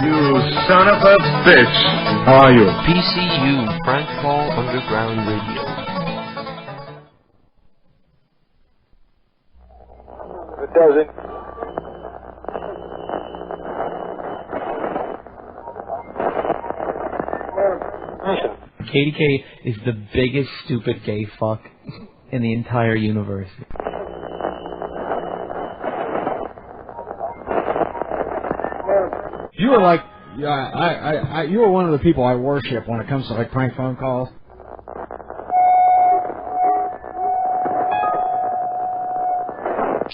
You son of a bitch. How are you? PCU, Prank Call Underground Radio. It doesn't. KDK is the biggest stupid gay fuck in the entire universe. You were like, you were one of the people I worship when it comes to like prank phone calls.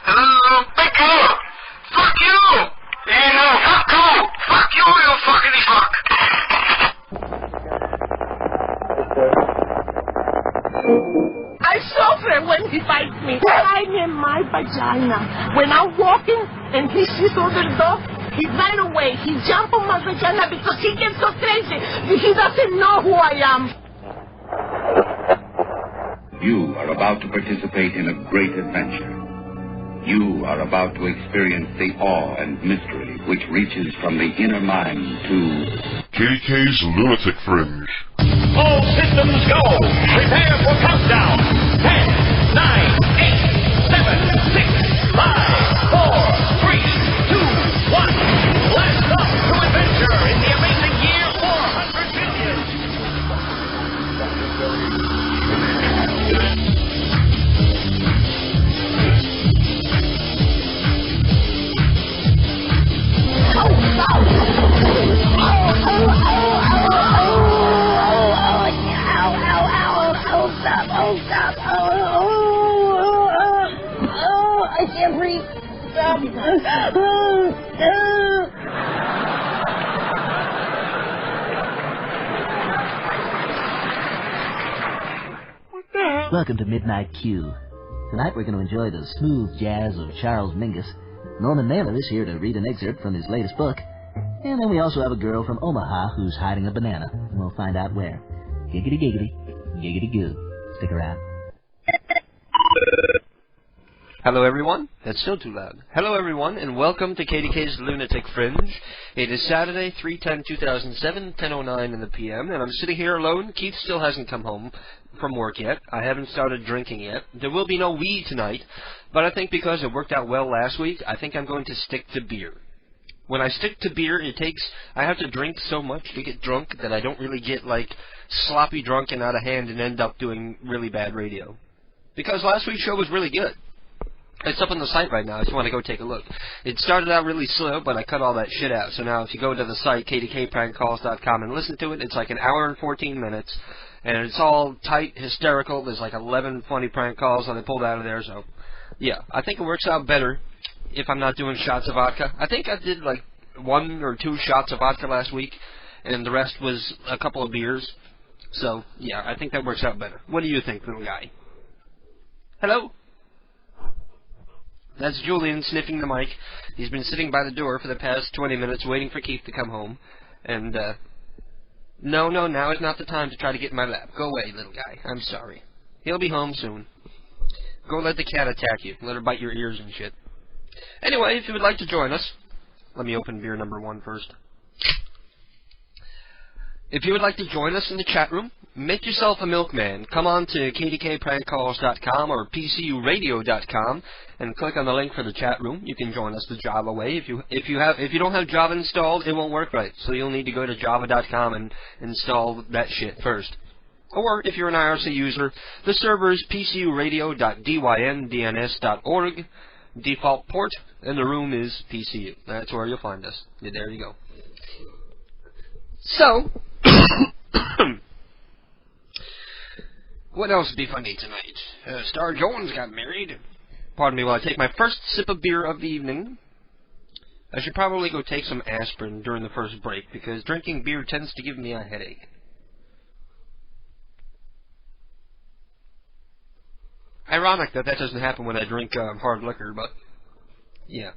Hello, big girl. Fuck you. Fuck you. Fuck you, you fuckity fuck. I suffer when he bites me. I'm in my vagina. When I'm walking and he sees other dogs, he ran away. He jumped on my vagina because he gets so crazy. He doesn't know who I am. You are about to participate in a great adventure. You are about to experience the awe and mystery which reaches from the inner mind to KDK's Lunatic Fringe. All systems go. Prepare for countdown. 10, 9, 8, 7, 6, 5, 4, 3, 2, 1. Blast off to adventure in the amazing year 400 billion. I can't breathe. Stop. Welcome to Midnight Q. Tonight we're going to enjoy the smooth jazz of Charles Mingus. Norman Mailer is here to read an excerpt from his latest book. And then we also have a girl from Omaha who's hiding a banana. And we'll find out where. Giggity giggity, giggity goo. Stick around. Hello everyone. That's still too loud. Hello everyone, and welcome to KDK's Lunatic Fringe. It is Saturday, 3/10/2007, 10:09 in the PM, and I'm sitting here alone. Keith still hasn't come home from work yet. I haven't started drinking yet. There will be no weed tonight, but I think because it worked out well last week, I think I'm going to stick to beer. When I stick to beer, I have to drink so much to get drunk that I don't really get, like, sloppy drunk and out of hand and end up doing really bad radio. Because last week's show was really good. It's up on the site right now if you want to go take a look. It started out really slow, but I cut all that shit out. So now if you go to the site, kdkprankcalls.com, and listen to it, it's like an hour and 14 minutes. And it's all tight, hysterical. There's like 11 funny prank calls that I pulled out of there. So, yeah, I think it works out better if I'm not doing shots of vodka. I think I did like 1 or 2 shots of vodka last week, and the rest was a couple of beers. So, yeah, I think that works out better. What do you think, little guy? Hello? That's Julian sniffing the mic. He's been sitting by the door for the past 20 minutes waiting for Keith to come home. And, no, now is not the time to try to get in my lap. Go away, little guy. I'm sorry. He'll be home soon. Go let the cat attack you. Let her bite your ears and shit. Anyway, if you would like to join us, let me open beer number 1 first. If you would like to join us in the chat room, make yourself a milkman. Come on to kdkprankcalls.com or pcuradio.com and click on the link for the chat room. You can join us the Java way. If you don't have Java installed, it won't work right. So you'll need to go to java.com and install that shit first. Or if you're an IRC user, the server is pcuradio.dyndns.org, default port, and the room is PCU. That's where you'll find us. There you go. So, what else would be funny tonight? Star Jones got married. Pardon me while I take my first sip of beer of the evening. I should probably go take some aspirin during the first break, because drinking beer tends to give me a headache. Ironic that doesn't happen when I drink hard liquor, but yeah.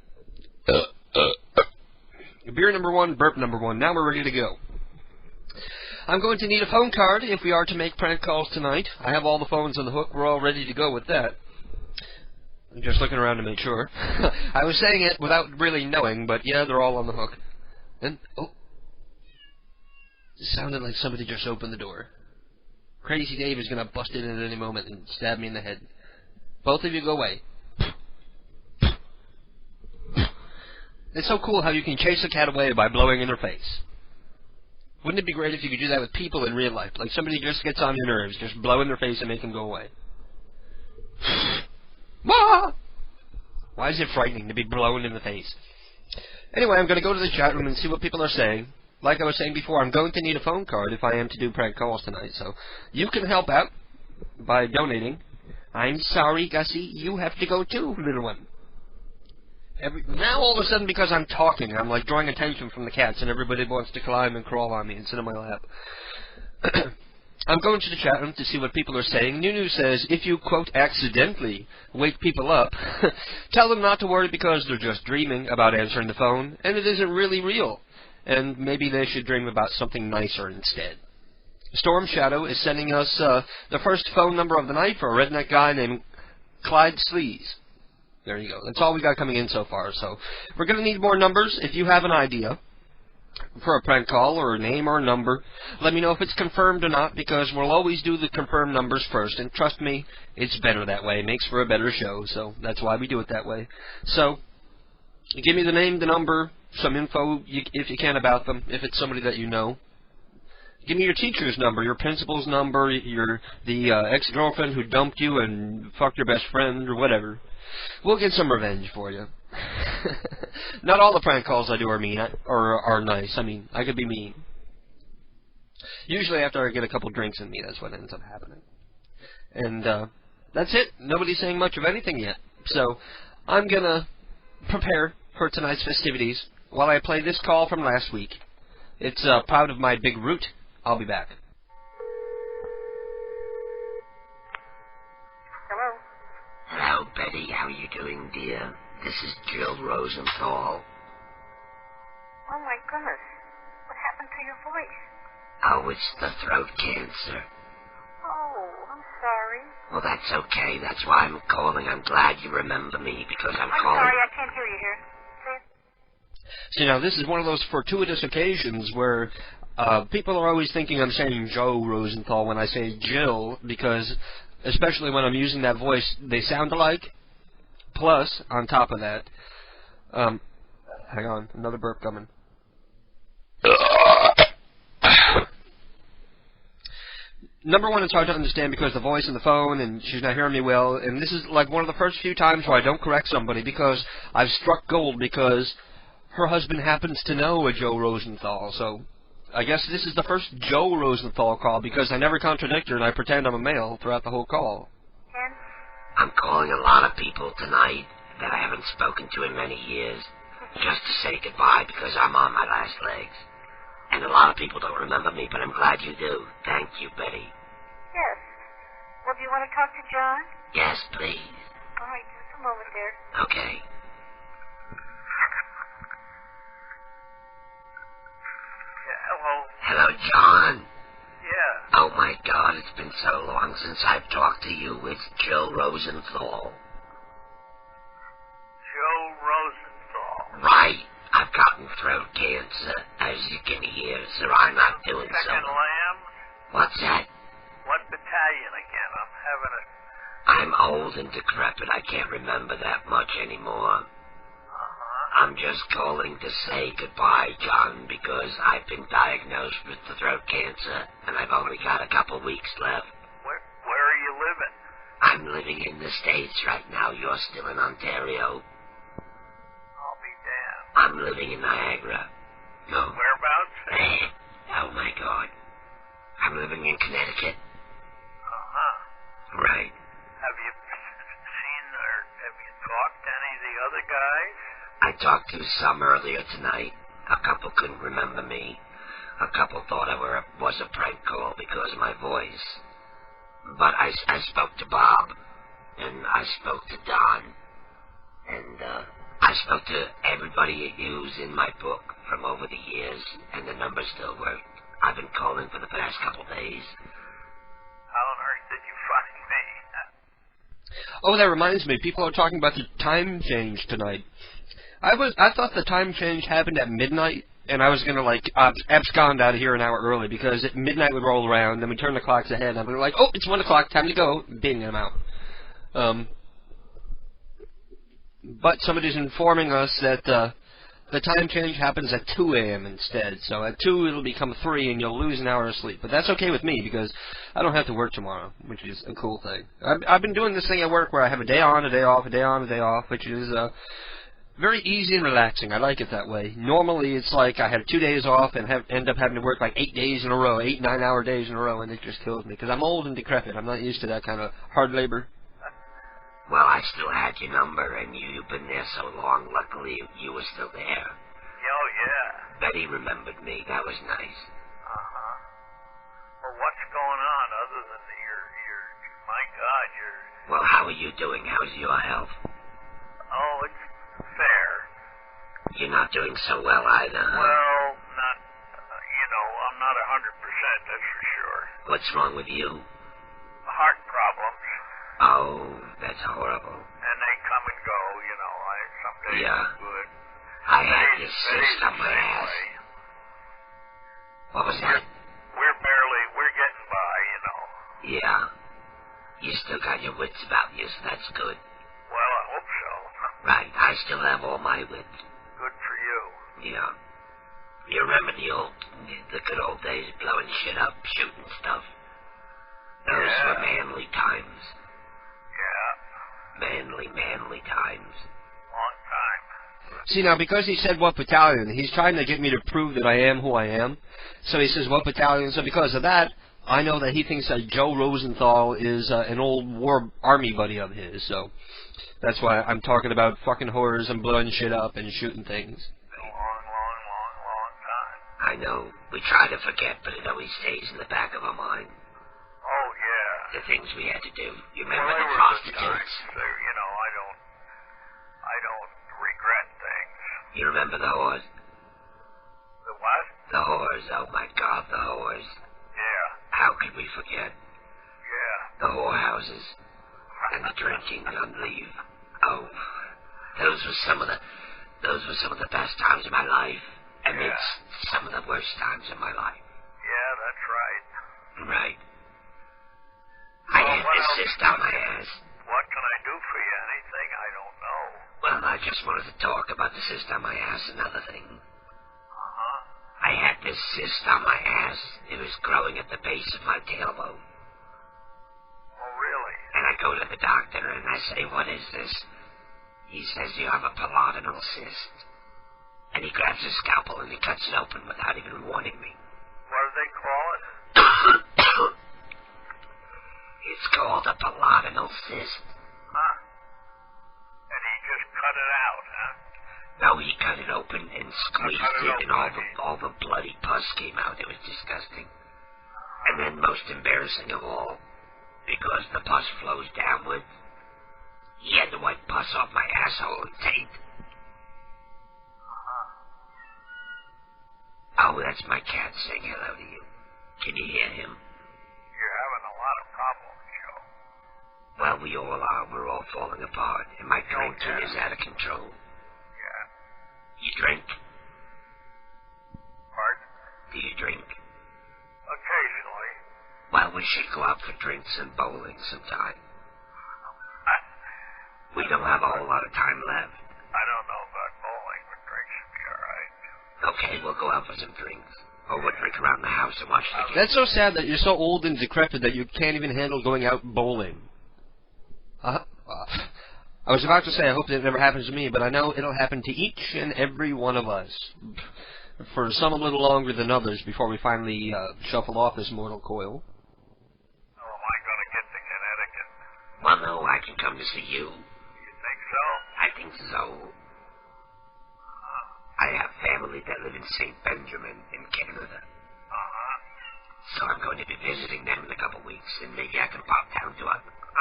Beer number 1, burp number 1. Now we're ready to go. I'm going to need a phone card if we are to make prank calls tonight. I have all the phones on the hook. We're all ready to go with that. I'm just looking around to make sure. I was saying it without really knowing, but yeah, they're all on the hook. And, It sounded like somebody just opened the door. Crazy Dave is going to bust in at any moment and stab me in the head. Both of you go away. It's so cool how you can chase a cat away by blowing in their face. Wouldn't it be great if you could do that with people in real life? Like somebody just gets on your nerves, just blow in their face and make them go away. Why is it frightening to be blown in the face? Anyway, I'm going to go to the chat room and see what people are saying. Like I was saying before, I'm going to need a phone card if I am to do prank calls tonight, so you can help out by donating. I'm sorry, Gussie, you have to go too, little one. Now all of a sudden, because I'm talking, I'm like drawing attention from the cats, and everybody wants to climb and crawl on me and sit on my lap. I'm going to the chat room to see what people are saying. Nunu says, if you, quote, accidentally wake people up, tell them not to worry because they're just dreaming about answering the phone, and it isn't really real. And maybe they should dream about something nicer instead. Storm Shadow is sending us the first phone number of the night for a redneck guy named Clyde Sleaze. There you go. That's all we got coming in so far. So we're going to need more numbers. If you have an idea for a prank call or a name or a number, let me know if it's confirmed or not, because we'll always do the confirmed numbers first. And trust me, it's better that way. It makes for a better show. So that's why we do it that way. So give me the name, the number, some info if you can about them, if it's somebody that you know. Give me your teacher's number, your principal's number, the ex-girlfriend who dumped you and fucked your best friend or whatever. We'll get some revenge for you. Not all the prank calls I do are mean or are nice. I mean, I could be mean. Usually after I get a couple drinks in me, that's what ends up happening. And that's it. Nobody's saying much of anything yet. So I'm going to prepare for tonight's festivities while I play this call from last week. It's Proud of My Big Root. I'll be back. Hello? Hello, Betty. How are you doing, dear? This is Jill Rosenthal. Oh, my goodness. What happened to your voice? Oh, it's the throat cancer. Oh, I'm sorry. Well, that's okay. That's why I'm calling. I'm glad you remember me, because I'm calling... sorry, I can't hear you here. See, now, this is one of those fortuitous occasions where people are always thinking I'm saying Joe Rosenthal when I say Jill, because, especially when I'm using that voice, they sound alike. Plus, on top of that, hang on, another burp coming. Number one, it's hard to understand because the voice and the phone, and she's not hearing me well, and this is like one of the first few times where I don't correct somebody because I've struck gold because her husband happens to know a Joe Rosenthal, so I guess this is the first Joe Rosenthal call because I never contradict her and I pretend I'm a male throughout the whole call. I'm calling a lot of people tonight that I haven't spoken to in many years, just to say goodbye because I'm on my last legs. And a lot of people don't remember me, but I'm glad you do. Thank you, Betty. Yes. Well, do you want to talk to John? Yes, please. All right, just a moment there. Okay. Hello? Hello, John. Yeah. Oh, my God, it's been so long since I've talked to you. It's Jill Rosenthal. Joe Rosenthal. Right. I've gotten throat cancer, as you can hear, so I'm not doing so. Second Lamb? What's that? What battalion again? I'm having a... I'm old and decrepit. I can't remember that much anymore. I'm just calling to say goodbye, John, because I've been diagnosed with the throat cancer, and I've only got a couple weeks left. Where are you living? I'm living in the States right now. You're still in Ontario. I'll be damned. I'm living in Niagara. No. Whereabouts? Oh, my God. I'm living in Connecticut. Uh-huh. Right. Have you seen or have you talked to any of the other guys? I talked to some earlier tonight. A couple couldn't remember me. A couple thought I was a prank call because of my voice. But I spoke to Bob, and I spoke to Don, and I spoke to everybody who's in my book from over the years, and the numbers still work. I've been calling for the past couple days. How on earth did you find me? Oh, that reminds me. People are talking about the time change tonight. I thought the time change happened at midnight and I was going to, like, abscond out of here an hour early because at midnight would roll around, then we turn the clocks ahead, and I'd be like, oh, it's 1 o'clock, time to go. Bing, I'm out. But somebody's informing us that the time change happens at 2 a.m. instead. So at 2 it'll become 3 and you'll lose an hour of sleep. But that's okay with me because I don't have to work tomorrow, which is a cool thing. I've been doing this thing at work where I have a day on, a day off, a day on, a day off, which is very easy and relaxing. I like it that way. Normally it's like I have 2 days off and end up having to work like 8 days in a row, 8 9-hour days in a row, and it just kills me because I'm old and decrepit. I'm not used to that kind of hard labor. Well, I still had your number, and you've been there so long. Luckily, you were still there. Oh, yeah. Betty remembered me. That was nice. Uh-huh. Well, what's going on other than my God, you're... Well, how are you doing? How's your health? Oh, it's fair. You're not doing so well either, huh? Well, not, I'm not 100%, that's for sure. What's wrong with you? Heart problems. Oh, that's horrible. And they come and go, some days Yeah. are good. I had this cyst on my ass. What was that? We're getting by, Yeah. You still got your wits about you, so that's good. Well, I hope so. Right, I still have all my wits. Good for you. Yeah. You remember the good old days, blowing shit up, shooting stuff? Those were manly times. Yeah. Manly times. Long time. See, now, because he said what battalion, he's trying to get me to prove that I am who I am. So he says what battalion. So because of that, I know that he thinks that Joe Rosenthal is an old war army buddy of his. So that's why I'm talking about fucking horrors and blowing shit up and shooting things. Long time. I know. We try to forget, but it always stays in the back of our mind. Oh, yeah. The things we had to do. You remember Well, the they were good prostitutes? times. I don't regret things. You remember the whores? The what? The whores. Oh, my God, the whores. Yeah. How could we forget? Yeah. The whorehouses. And the drinking on leave. Oh, those were some of the best times of my life. Amidst some of the worst times of my life. Yeah, that's right. Right. I had this cyst on my ass. What can I do for you? Anything? I don't know. Well, I just wanted to talk about the cyst on my ass, another thing. Uh-huh. I had this cyst on my ass. It was growing at the base of my tailbone. Oh, really? And I go to the doctor and I say, what is this? He says, you have a pilotidal cyst. And he grabs a scalpel and he cuts it open without even warning me. What do they call it? It's called a pilotidal cyst. Huh? And he just cut it out, huh? No, he cut it open and squeezed it, and all the bloody pus came out. It was disgusting. And then most embarrassing of all, because the pus flows downwards, he had to wipe pus off my asshole and taint. Oh, that's my cat saying hello to you. Can you hear him? You're having a lot of problems, Joe. Well, we all are. We're all falling apart, and my drinking is out of control. Yeah. You drink? Pardon? Do you drink? Occasionally. Well, we should go out for drinks and bowling sometime. We don't have a whole lot of time left. I don't know about bowling, but drinks should be all right. Okay, we'll go out for some drinks. Or we'll drink around the house and watch the game. That's so sad that you're so old and decrepit that you can't even handle going out bowling. I was about to say I hope that it never happens to me, but I know it'll happen to each and every one of us. For some a little longer than others before we finally shuffle off this mortal coil. Oh, am I going to get to Connecticut? Well, no, I can come to see you. You think so? I think so. I have family that live in St. Benjamin in Canada. Uh-huh. So I'm going to be visiting them in a couple weeks, and maybe I can pop down to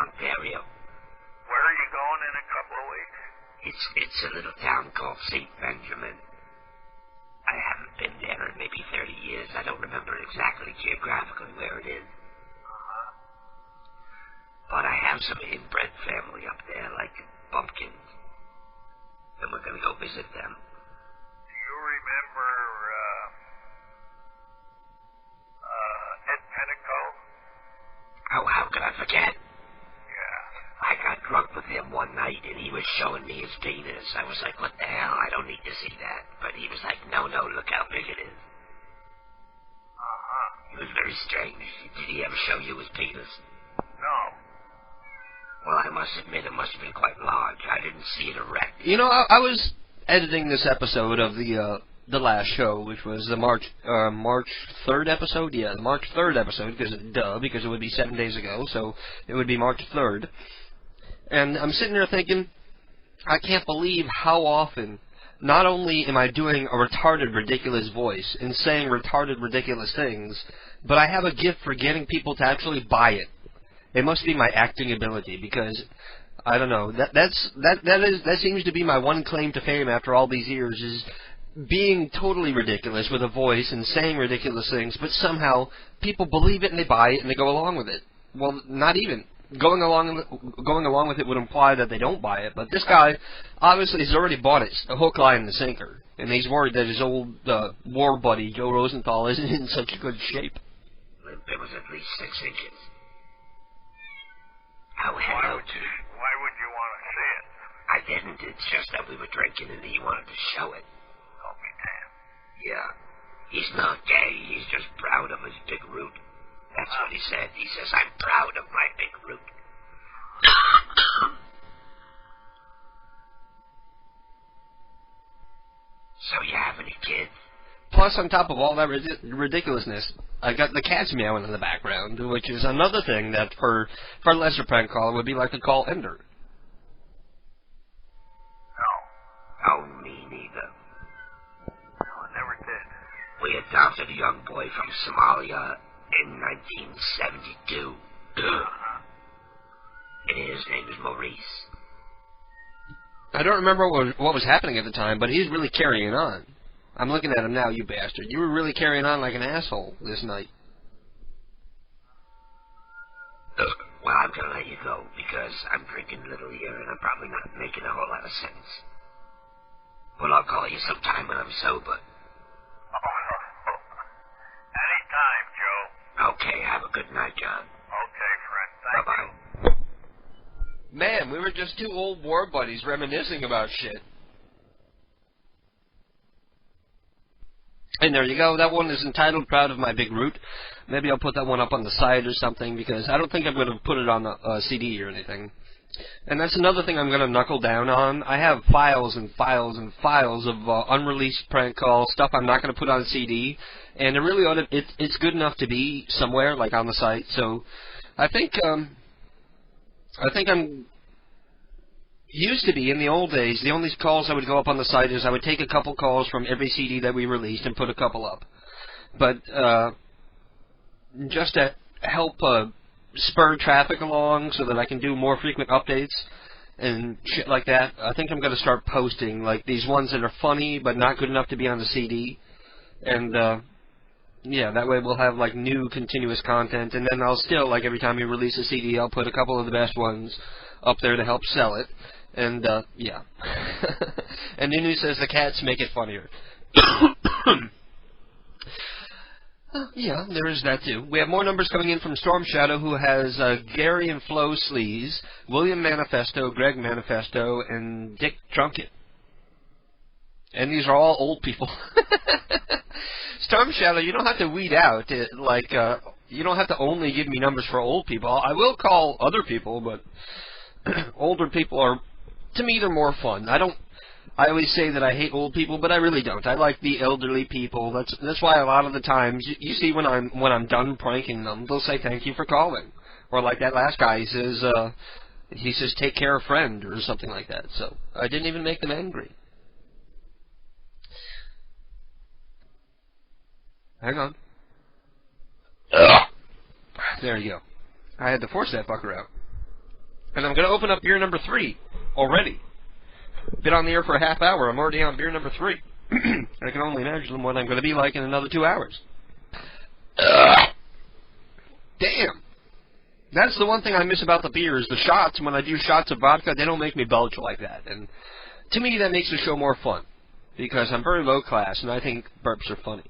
Ontario. Where are you going in a couple of weeks? It's a little town called St. Benjamin. I haven't been there in maybe 30 years. I don't remember exactly geographically where it is. Uh-huh. But I have some inbred family up there, like bumpkins. And we're going to go visit them. Do you remember showing me his penis. I was like, what the hell? I don't need to see that. But he was like, no, look how big it is. It was very strange. Did he ever show you his penis? No. Well, I must admit it must have been quite large. I didn't see it erect. You know, I was editing this episode of the last show, which was the March 3rd episode. Yeah, the March 3rd episode, because it would be 7 days ago, so it would be March 3rd. And I'm sitting there thinking, I can't believe how often, not only am I doing a retarded, ridiculous voice and saying retarded, ridiculous things, but I have a gift for getting people to actually buy it. It must be my acting ability, because I don't know. That seems to be my one claim to fame after all these years, is being totally ridiculous with a voice and saying ridiculous things, but somehow people believe it and they buy it and they go along with it. Well, not even. Going along with it would imply that they don't buy it, but this guy obviously has already bought it, a hook, line, and a sinker, and he's worried that his old war buddy, Joe Rosenthal, isn't in such good shape. It was at least 6 inches. Oh, Why hello. would you want to see it? I didn't. It's just that we were drinking and he wanted to show it. I'll be damned. Yeah. He's not gay. He's just proud of his big root. That's what he said. He says, I'm proud of my big root. So you have any kids? Plus, on top of all that ridiculousness, I got the cats meowing in the background, which is another thing that for a lesser prank caller would be like a call ender. No. Oh, me neither. No, I never did. We adopted a young boy from Somalia in 1972. And his name is Maurice. I don't remember what was happening at the time, but he's really carrying on. I'm looking at him now, you bastard. You were really carrying on like an asshole this night. Well, I'm going to let you go because I'm drinking a little here and I'm probably not making a whole lot of sense. Well, I'll call you sometime when I'm sober. Anytime, Joe. Okay, have a good night, John. Okay, friend. Thank Bye-bye. you. Man, we were just two old war buddies reminiscing about shit. And there you go. That one is entitled Proud of My Big Root. Maybe I'll put that one up on the side or something, because I don't think I'm going to put it on a CD or anything. And that's another thing I'm going to knuckle down on. I have files and files and files of unreleased prank calls, stuff I'm not going to put on a CD. And it really ought to, it's good enough to be somewhere, like on the site. So I think I'm... Used to be, in the old days, the only calls I would go up on the site is I would take a couple calls from every CD that we released and put a couple up. But just to help spur traffic along so that I can do more frequent updates and shit like that, I think I'm going to start posting, like, these ones that are funny but not good enough to be on the CD. And, yeah, that way we'll have, like, new continuous content. And then I'll still, like, every time we release a CD, I'll put a couple of the best ones up there to help sell it. And, yeah. And Nunu says the cats make it funnier. Yeah, there is that too. We have more numbers coming in from Storm Shadow, who has Gary and Flo Sleaze, William Manifesto, Greg Manifesto, and Dick Trunkett. And these are all old people. Storm Shadow, you don't have to weed out. You don't have to only give me numbers for old people. I will call other people, but older people are, to me, they're more fun. I always say that I hate old people, but I really don't. I like the elderly people. That's why a lot of the times you see when I'm done pranking them, they'll say thank you for calling, or like that last guy, he says take care, friend, or something like that. So I didn't even make them angry. Hang on. There you go. I had to force that fucker out. And I'm going to open up beer number 3 already. Been on the air for a half hour. I'm already on beer number 3. I can only imagine what I'm going to be like in another 2 hours. Damn. That's the one thing I miss about the beers. The shots, when I do shots of vodka, they don't make me belch like that. And to me, that makes the show more fun. Because I'm very low class, and I think burps are funny.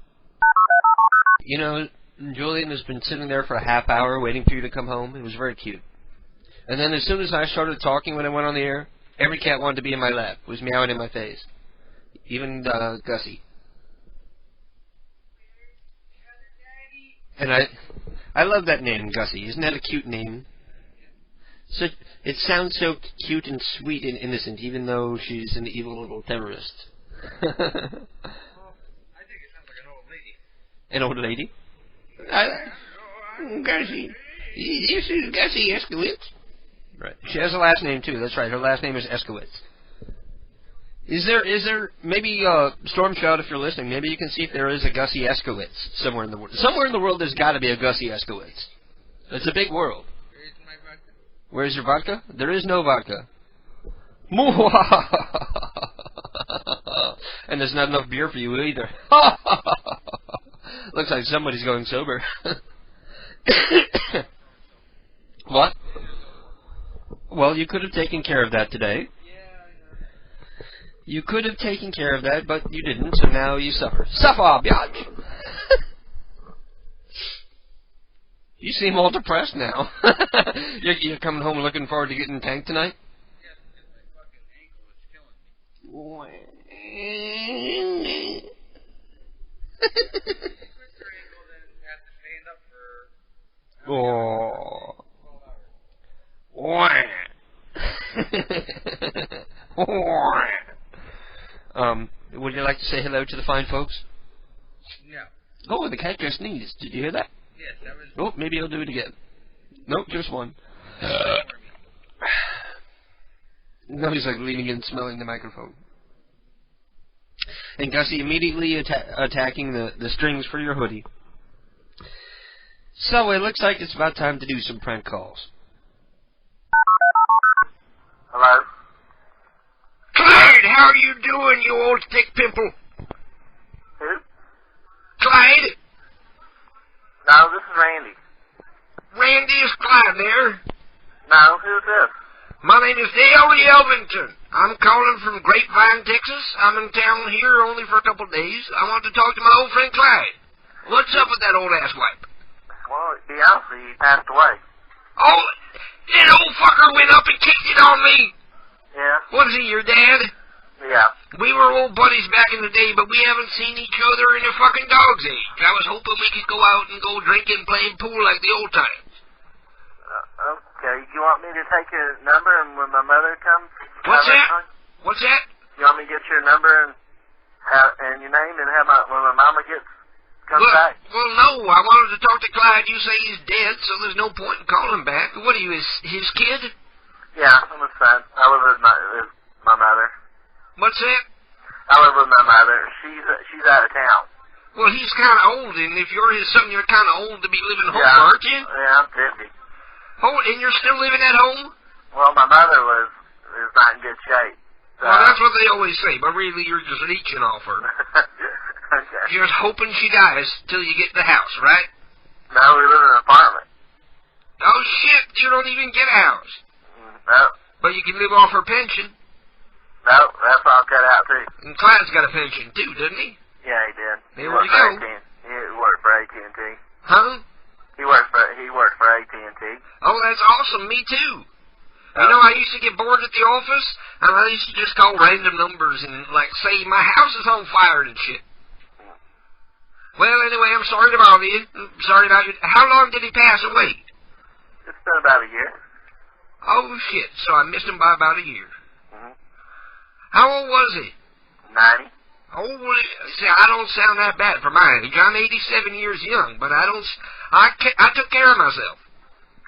You know, Julian has been sitting there for a half hour waiting for you to come home. It was very cute. And then as soon as I started talking when I went on the air, Every cat wanted to be in my lap, was meowing in my face. Even Gussie. And I love that name, Gussie. Isn't that a cute name? So it sounds so cute and sweet and innocent, even though she's an evil little terrorist. I think it sounds like an old lady. An old lady? Gussie. This is Gussie Eskowitz. Right. She has a last name too. That's right. Her last name is Eskowitz. Is there maybe Storm Shout, if you're listening, maybe you can see if there is a Gussie Eskowitz somewhere in the world. Somewhere in the world there's got to be a Gussie Eskowitz. It's a big world. Where's your vodka? There is no vodka. And there's not enough beer for you either. Looks like somebody's going sober. What? Well, you could have taken care of that today. You could have taken care of that, but you didn't, so now you suffer. Suffer, biatch! You seem all depressed now. You're coming home looking forward to getting tanked tonight? Oh. Would you like to say hello to the fine folks? No. Oh, the cat just sneezed. Did you hear that? Yes, that was... Oh, maybe he'll do it again. Nope, just one. No, he's like leaning in, smelling the microphone. And Gussie immediately attacking the strings for your hoodie. So it looks like it's about time to do some prank calls. Hello? Clyde, how are you doing, you old thick pimple? Who? Clyde? No, this is Randy. Randy, is Clyde there? No, who's this? My name is Dale Elvington. I'm calling from Grapevine, Texas. I'm in town here only for a couple of days. I want to talk to my old friend Clyde. What's up with that old asswipe? Well, he passed away. Oh, that old fucker went up and kicked it on me. Yeah. What is he, your dad? Yeah. We were old buddies back in the day, but we haven't seen each other in a fucking dog's age. I was hoping we could go out and go drinking, playing pool like the old times. Okay, you want me to take your number and when my mother comes? What's that? What's that? You want me to get your number and your name and have when my mama comes back? Well, no, I wanted to talk to Clyde. You say he's dead, so there's no point in calling back. What are you, his kid? Yeah, I'm his son. I live with my mother. What's that? I live with my mother. She's out of town. Well, he's kind of old, and if you're his son, you're kind of old to be living home, aren't you? Yeah, I'm 50. Oh, and you're still living at home? Well, my mother is not in good shape. So. Well, that's what they always say, but really you're just leeching off her. Okay. You're just hoping she dies till you get the house, right? No, we live in an apartment. Oh, shit, you don't even get a house. No. But you can live off her pension. No, that's all cut out, too. And Clyde's got a pension, too, doesn't he? Yeah, he did. There we go. He worked for AT&T. Huh? He worked for AT&T. Oh, that's awesome. Me too. You know, I used to get bored at the office, and I used to just call random numbers and, like, say, my house is on fire and shit. Well, anyway, I'm sorry to bother you. I'm sorry about you. How long did he pass away? It's been about a year. Oh, shit. So I missed him by about a year. Mm-hmm. How old was he? 90. Oh, see, I don't sound that bad for my age. I'm 87 years young, but I took care of myself.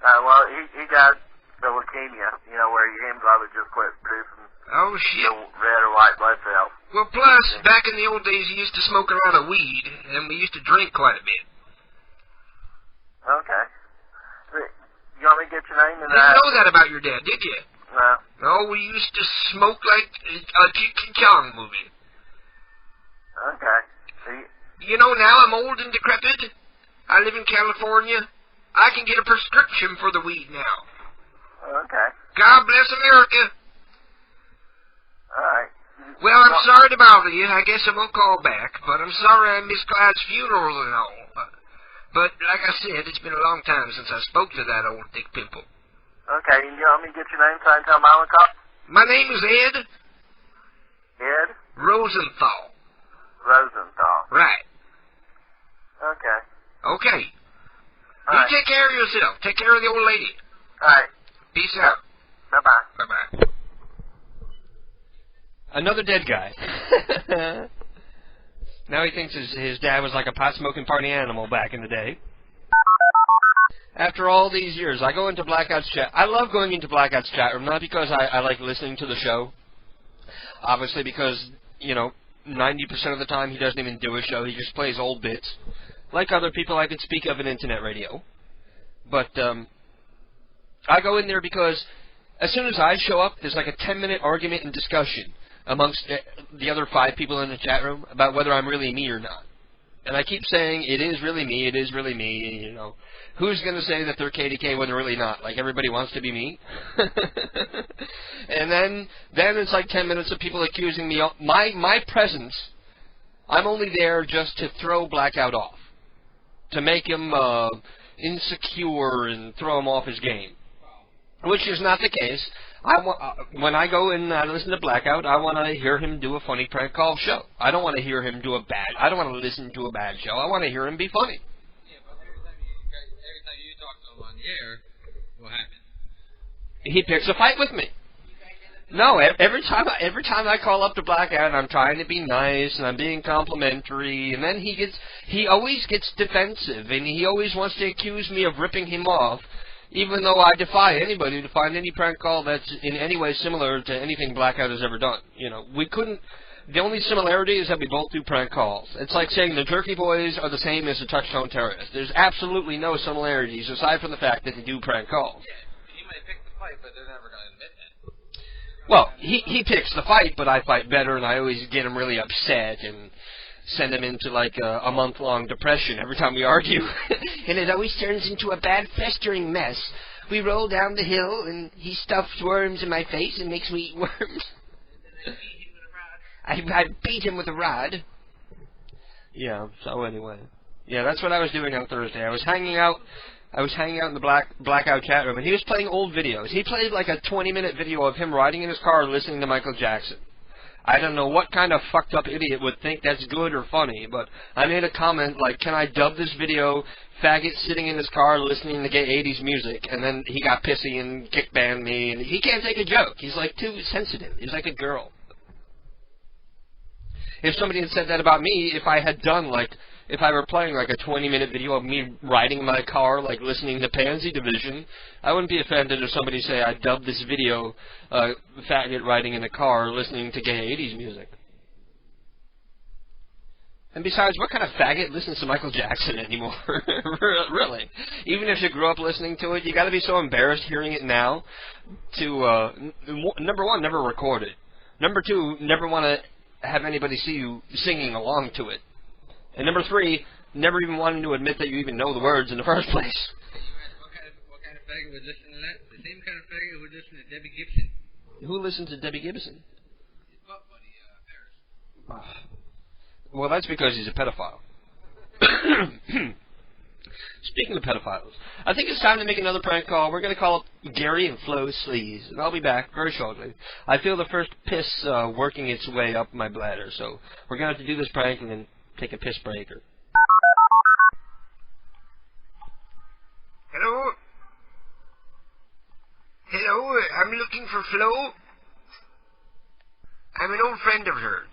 Well, he got the leukemia, where your hemoglobin just quit producing red or white blood cells. Well, plus, back in the old days, he used to smoke a lot of weed, and we used to drink quite a bit. Okay. You want me to get your name? You didn't know that about your dad, did you? No. No, we used to smoke like a Cheech and Chong movie. Okay. You know, now I'm old and decrepit. I live in California. I can get a prescription for the weed now. Okay. God bless America. All right. Well, I'm sorry to bother you. I guess I won't call back, but I'm sorry I missed Clyde's funeral and all. But like I said, it's been a long time since I spoke to that old thick pimple. Okay, you want me to get your name so I can tell Mama to call? My name is Ed. Ed? Rosenthal. Rosenthal. Right. Okay. Okay. All You right. take care of yourself. Take care of the old lady. All right. Peace out. Bye-bye. Bye-bye. Another dead guy. Now he thinks his dad was like a pot-smoking party animal back in the day. After all these years, I go into Blackout's chat. I love going into Blackout's chat room, not because I like listening to the show. Obviously because, 90% of the time he doesn't even do a show. He just plays old bits. Like other people I could speak of in internet radio. But I go in there because as soon as I show up, there's like a 10-minute argument and discussion amongst the other 5 people in the chat room about whether I'm really me or not. And I keep saying, it is really me, Who's going to say that they're KDK when they're really not? Like, everybody wants to be me? And then it's like 10 minutes of people accusing me. My presence, I'm only there just to throw Blackout off. To make him insecure and throw him off his game. Which is not the case. When I go and I listen to Blackout, I want to hear him do a funny prank call show. I don't want to hear him do I don't want to listen to a bad show. I want to hear him be funny. Yeah, but every time you talk to him on the air, what happens? He picks a fight with me. No, every time I call up to Blackout and I'm trying to be nice and I'm being complimentary, and then he always gets defensive and he always wants to accuse me of ripping him off. Even though I defy anybody to find any prank call that's in any way similar to anything Blackout has ever done. We couldn't. The only similarity is that we both do prank calls. It's like saying the Jerky Boys are the same as the Touchstone Terrorists. There's absolutely no similarities aside from the fact that they do prank calls. Yeah, he might pick the fight, but they're never going to admit that. Well, he picks the fight, but I fight better, and I always get him really upset and send him into like a month-long depression every time we argue. And it always turns into a bad festering mess. We roll down the hill and he stuffs worms in my face and makes me eat worms. I beat him with a rod. Yeah, so anyway. Yeah, that's what I was doing on Thursday. I was hanging out in the Blackout chat room and he was playing old videos. He played like a 20-minute video of him riding in his car listening to Michael Jackson. I don't know what kind of fucked up idiot would think that's good or funny, but I made a comment like, can I dub this video, faggot sitting in his car listening to gay 80s music, and then he got pissy and kick-banned me, and he can't take a joke. He's like too sensitive. He's like a girl. If somebody had said that about me, if I were playing like a 20-minute video of me riding in my car, like listening to Pansy Division, I wouldn't be offended if somebody say I dubbed this video, faggot riding in a car listening to gay 80s music. And besides, what kind of faggot listens to Michael Jackson anymore? Really. Even if you grew up listening to it, you gotta be so embarrassed hearing it now to, number one, never record it. Number two, never want to have anybody see you singing along to it. And number three, never even wanting to admit that you even know the words in the first place. What kind of faggot would listen to that? The same kind of faggot who would listen to Debbie Gibson. Who listens to Debbie Gibson? His butt buddy, Paris. Well, that's because he's a pedophile. Speaking of pedophiles, I think it's time to make another prank call. We're going to call up Gary and Flo Sleaze, and I'll be back very shortly. I feel the first piss working its way up my bladder, so we're going to have to do this prank and then take a piss break. Hello? Hello, I'm looking for Flo. I'm an old friend of hers.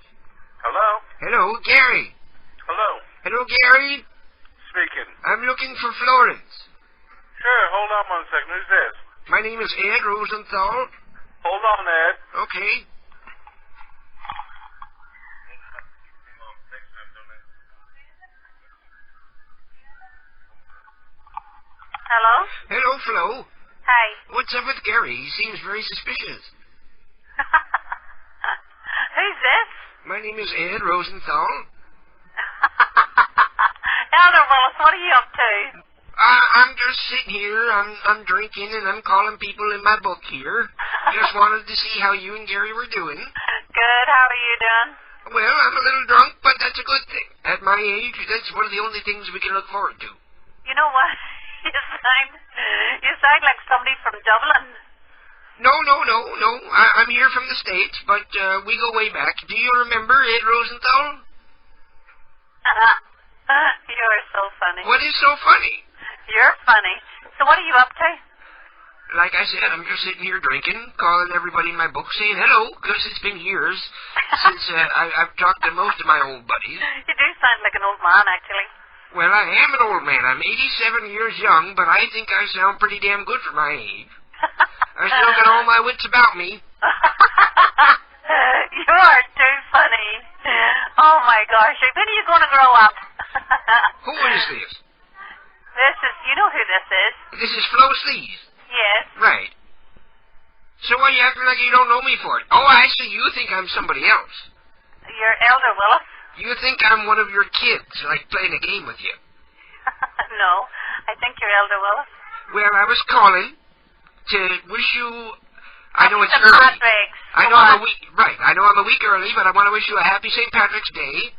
Hello? Hello, Gary. Hello? Hello, Gary. Speaking. I'm looking for Florence. Sure, hold on 1 second. Who's this? My name is Ed Rosenthal. Hold on, Ed. Okay. Hello? Hello, Flo. Hi. What's up with Gary? He seems very suspicious. Who's this? My name is Ed Rosenthal. Elder Willis, what are you up to? I'm just sitting here. I'm drinking and I'm calling people in my book here. Just wanted to see how you and Gary were doing. Good. How are you doing? Well, I'm a little drunk, but that's a good thing. At my age, that's one of the only things we can look forward to. You know what? You sound like somebody from Dublin. No. I'm here from the States, but we go way back. Do you remember Ed Rosenthal? You're so funny. What is so funny? You're funny. So what are you up to? Like I said, I'm just sitting here drinking, calling everybody in my book, saying hello, because it's been years since I've talked to most of my old buddies. You do sound like an old man, actually. Well, I am an old man. I'm 87 years young, but I think I sound pretty damn good for my age. I still got all my wits about me. You are too funny. Oh, my gosh. When are you going to grow up? Who is this? You know who this is. This is Flo Sleaze. Yes. Right. So why are you acting like you don't know me for it? Oh, I see. You think I'm somebody else. You're Elder Willis? You think I'm one of your kids, like playing a game with you. No, I think you're Elder Willis. Well, I was calling to wish you... I know it's early. I know I'm a week early, but I want to wish you a happy St. Patrick's Day,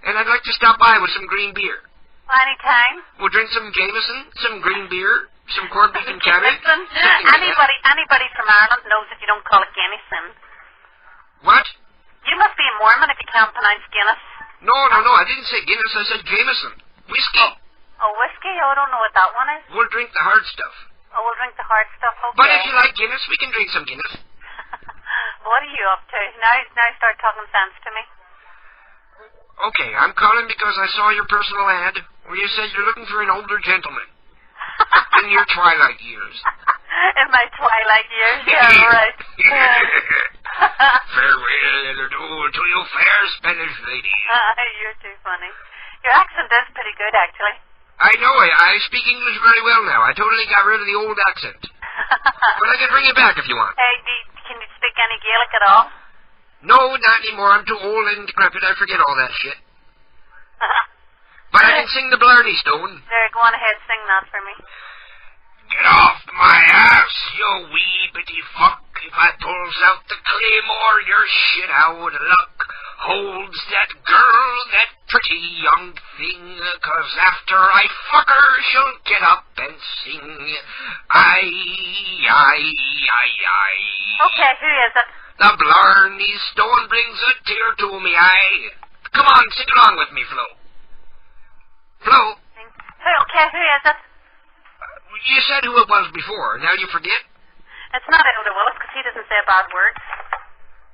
and I'd like to stop by with some green beer. Anytime. We'll drink some Jameson, some green beer, some corned beef and cabbage. Anybody from Ireland knows that you don't call it Jameson. What? You must be a Mormon if you can't pronounce Guinness. No, I didn't say Guinness, I said Jameson. Whiskey. Oh, whiskey? Oh, I don't know what that one is. We'll drink the hard stuff. Oh, we'll drink the hard stuff, okay. But if you like Guinness, we can drink some Guinness. What are you up to? Now start talking sense to me. Okay, I'm calling because I saw your personal ad where you said you're looking for an older gentleman. In your twilight years. In my twilight years? Yeah, right. Farewell to you fair Spanish lady. You're too funny. Your accent is pretty good, actually. I know it. I speak English very well now. I totally got rid of the old accent. But I can bring it back if you want. Hey, can you speak any Gaelic at all? No, not anymore. I'm too old and decrepit. I forget all that shit. But I can sing the Blarney Stone. There, go on ahead, sing that for me. Get off my ass, you wee bitty fuck. If I pulls out the claymore, you're shit out of luck. Holds that girl, that pretty young thing, 'cause after I fuck her, she'll get up and sing. Aye. Okay, who is it? The Blarney Stone brings a tear to me eye. Come on, sing along with me, Flo. Flo? Okay, who is it? You said who it was before. Now you forget? It's not Elder Willis, because he doesn't say a bad word.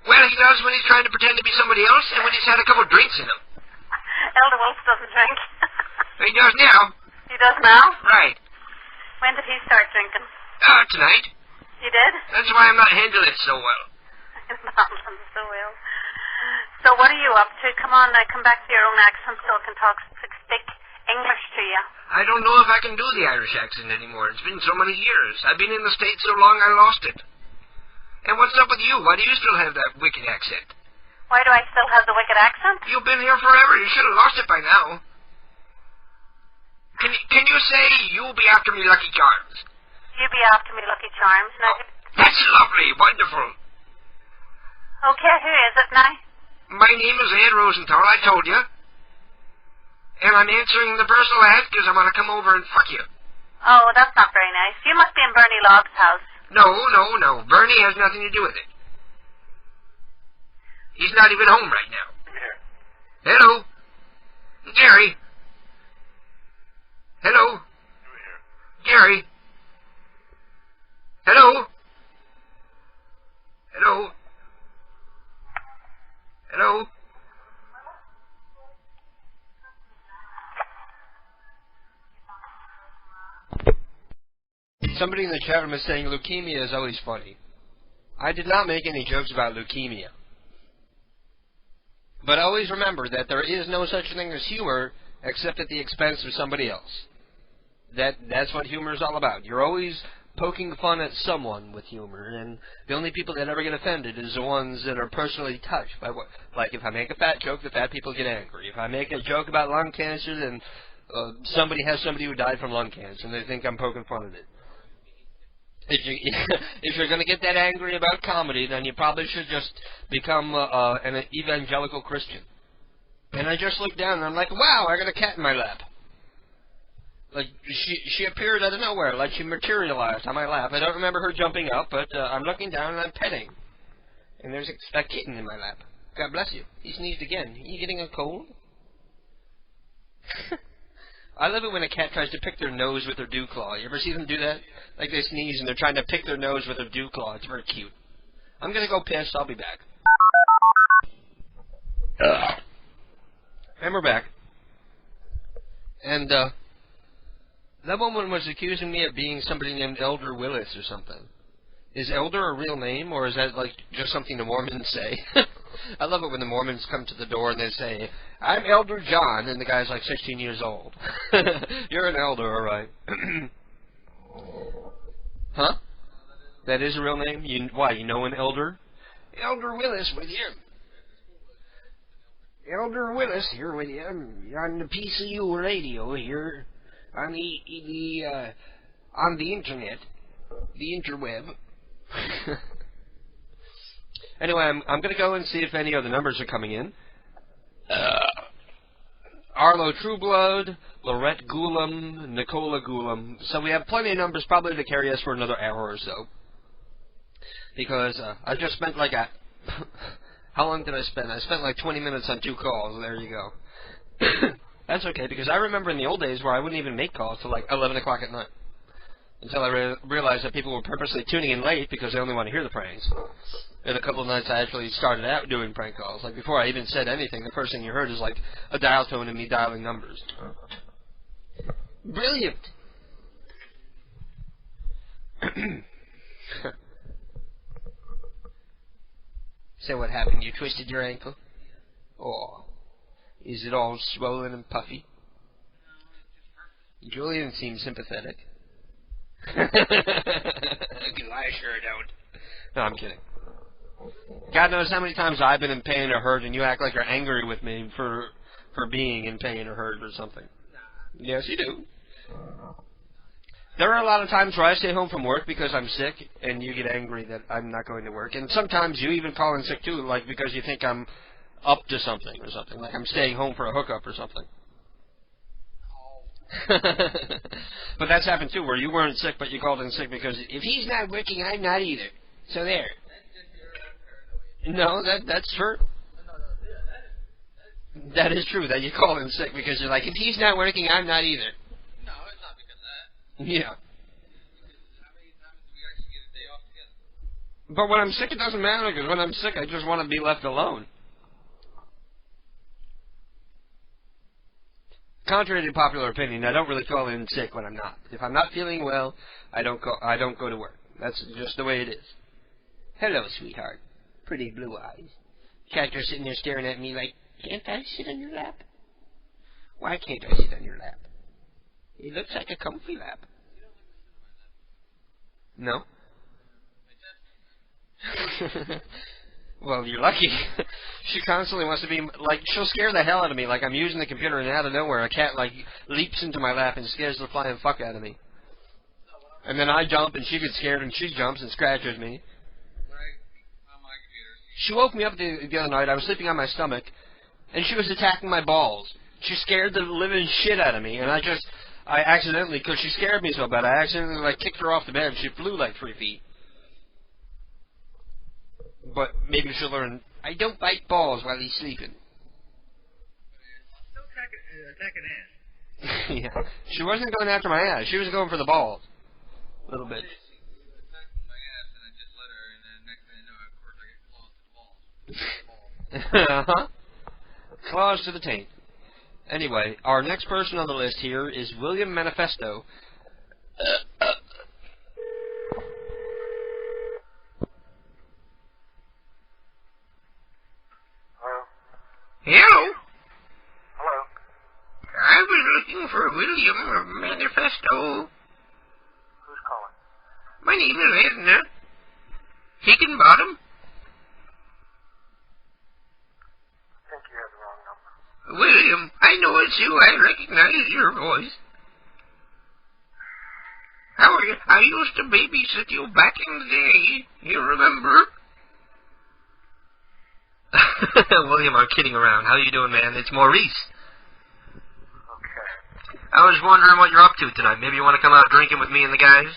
Well, he does when he's trying to pretend to be somebody else and when he's had a couple of drinks in him. Elder Willis doesn't drink. He does now. He does now? Right. When did he start drinking? Tonight. He did? That's why I'm not handling it so well. Not so well. So what are you up to? Come on, now come back to your own accent so I can speak English to you. I don't know if I can do the Irish accent anymore. It's been so many years. I've been in the States so long I lost it. And what's up with you? Why do you still have that wicked accent? Why do I still have the wicked accent? You've been here forever. You should have lost it by now. Can you say, you'll be after me, Lucky Charms? You be after me, Lucky Charms. Now, that's lovely. Wonderful. Okay, who is it now? My name is Ed Rosenthal, I told you. And I'm answering the personal ad because I want to come over and fuck you. Oh, that's not very nice. You must be in Bernie Logg's house. No. Bernie has nothing to do with it. He's not even home right now. Hello? Gary? Hello? Gary? Hello? Hello? Hello? Somebody in the chat room is saying leukemia is always funny. I did not make any jokes about leukemia. But always remember that there is no such thing as humor except at the expense of somebody else. That's what humor is all about. You're always poking fun at someone with humor, and the only people that ever get offended is the ones that are personally touched by what... Like, if I make a fat joke, the fat people get angry. If I make a joke about lung cancer, then somebody who died from lung cancer, and they think I'm poking fun at it. If you're going to get that angry about comedy, then you probably should just become an evangelical Christian. And I just looked down and I'm like, wow, I got a cat in my lap. Like, she appeared out of nowhere, like she materialized on my lap. I don't remember her jumping up, but I'm looking down and I'm petting. And there's a kitten in my lap. God bless you. He sneezed again. Are you getting a cold? I love it when a cat tries to pick their nose with their dew claw. You ever see them do that? Like they sneeze and they're trying to pick their nose with their dew claw. It's very cute. I'm gonna go piss. I'll be back. And we're back. And, that woman was accusing me of being somebody named Elder Willis or something. Is Elder a real name, or is that, like, just something the Mormons say? I love it when the Mormons come to the door and they say, I'm Elder John, and the guy's like 16 years old. You're an elder, all right. Huh? That is a real name? Why, you know an elder? Elder Willis with you. Elder Willis here with you. On the PCU radio here. On the internet. The interweb. Anyway, I'm going to go and see if any other numbers are coming in. Arlo Trueblood, Lorette Goulam, Nicola Goulam. So we have plenty of numbers probably to carry us for another hour or so. Because I just spent like a... How long did I spend? I spent like 20 minutes on 2 calls. There you go. That's okay, because I remember in the old days where I wouldn't even make calls till like 11 o'clock at night. Until I realized that people were purposely tuning in late because they only want to hear the pranks. And a couple of nights I actually started out doing prank calls. Like before I even said anything, the first thing you heard is like a dial tone and me dialing numbers. Brilliant! So what happened? You twisted your ankle? Oh. Is it all swollen and puffy? Julian seems sympathetic. Because I sure don't. No, I'm kidding. God knows how many times I've been in pain or hurt, and you act like you're angry with me for being in pain or hurt or something. Yes, you do. There are a lot of times where I stay home from work because I'm sick, and you get angry that I'm not going to work. And sometimes you even call in sick too, like because you think I'm up to something or something, like I'm staying home for a hookup or something. But that's happened too, where you weren't sick, but you called in sick because if he's not working, I'm not either. So there. No, that's true. That is true, that you call in sick because you're like, if he's not working, I'm not either. No, it's not because of that. Yeah. How many times do we actually get a day off together? But when I'm sick, it doesn't matter, because when I'm sick, I just want to be left alone. Contrary to popular opinion, I don't really call in sick when I'm not. If I'm not feeling well, I don't go to work. That's just the way it is. Hello, sweetheart. Pretty blue eyes. Catcher's sitting there staring at me like, can't I sit on your lap? Why can't I sit on your lap? It looks like a comfy lap. No? Well, you're lucky. She constantly wants to be, like, she'll scare the hell out of me. Like, I'm using the computer and out of nowhere a cat, like, leaps into my lap and scares the flying fuck out of me. And then I jump and she gets scared and she jumps and scratches me. She woke me up the other night. I was sleeping on my stomach and she was attacking my balls. She scared the living shit out of me, and I accidentally, because she scared me so bad, I accidentally, like, kicked her off the bed and she flew like 3 feet. But maybe she'll learn, I don't bite balls while he's sleeping. Still attacking ass. Yeah. She wasn't going after my ass. She was going for the balls. A little bit. She was attacking my ass, and I just let her, and then next thing I know, of course, I get claws to the balls. Uh-huh. Claws to the taint. Anyway, our next person on the list here is William Manifesto. Hello? Hello? I was looking for William Manifesto. Who's calling? My name is Edna. Higginbottom. I think you have the wrong number. William, I know it's you. I recognize your voice. How are you? I used to babysit you back in the day. You remember? William, I'm kidding around. How you doing, man? It's Maurice. Okay. I was wondering what you're up to tonight. Maybe you want to come out drinking with me and the guys?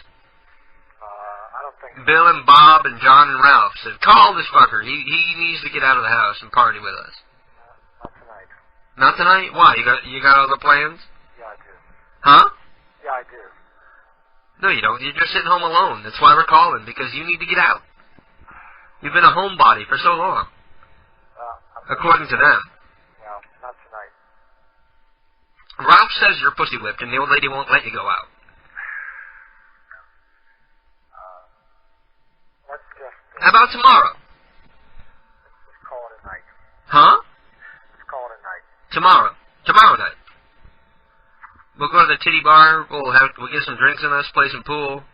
I don't think so. Bill and Bob and John and Ralph said, call this fucker. He needs to get out of the house and party with us. Not tonight. Not tonight? Why? You got other plans? Yeah, I do. Huh? Yeah, I do. No, you don't. You're just sitting home alone. That's why we're calling, because you need to get out. You've been a homebody for so long. According to them. No, not tonight. Ralph says you're pussy whipped and the old lady won't let you go out. Let's just... How about tomorrow? Let's call it a night. Huh? Let's call it a night. Tomorrow. Tomorrow night. We'll go to the titty bar. We'll get some drinks in us, play some pool.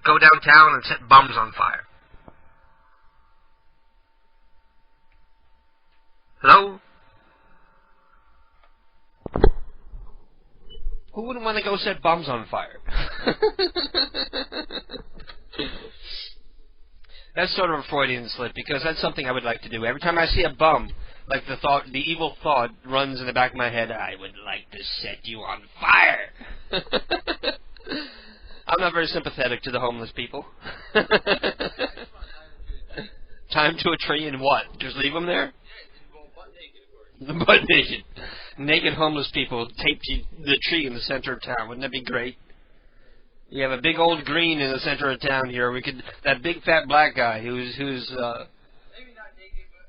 Go downtown and set bums on fire. Hello? Who wouldn't want to go set bums on fire? That's sort of a Freudian slip, because that's something I would like to do. Every time I see a bum, like the evil thought runs in the back of my head, I would like to set you on fire. I'm not very sympathetic to the homeless people. Time to a tree and what? Just leave them there? Butt naked. Naked homeless people taped to the tree in the center of town. Wouldn't that be great? You have a big old green in the center of town here. We could, that big fat black guy who's Maybe not naked, but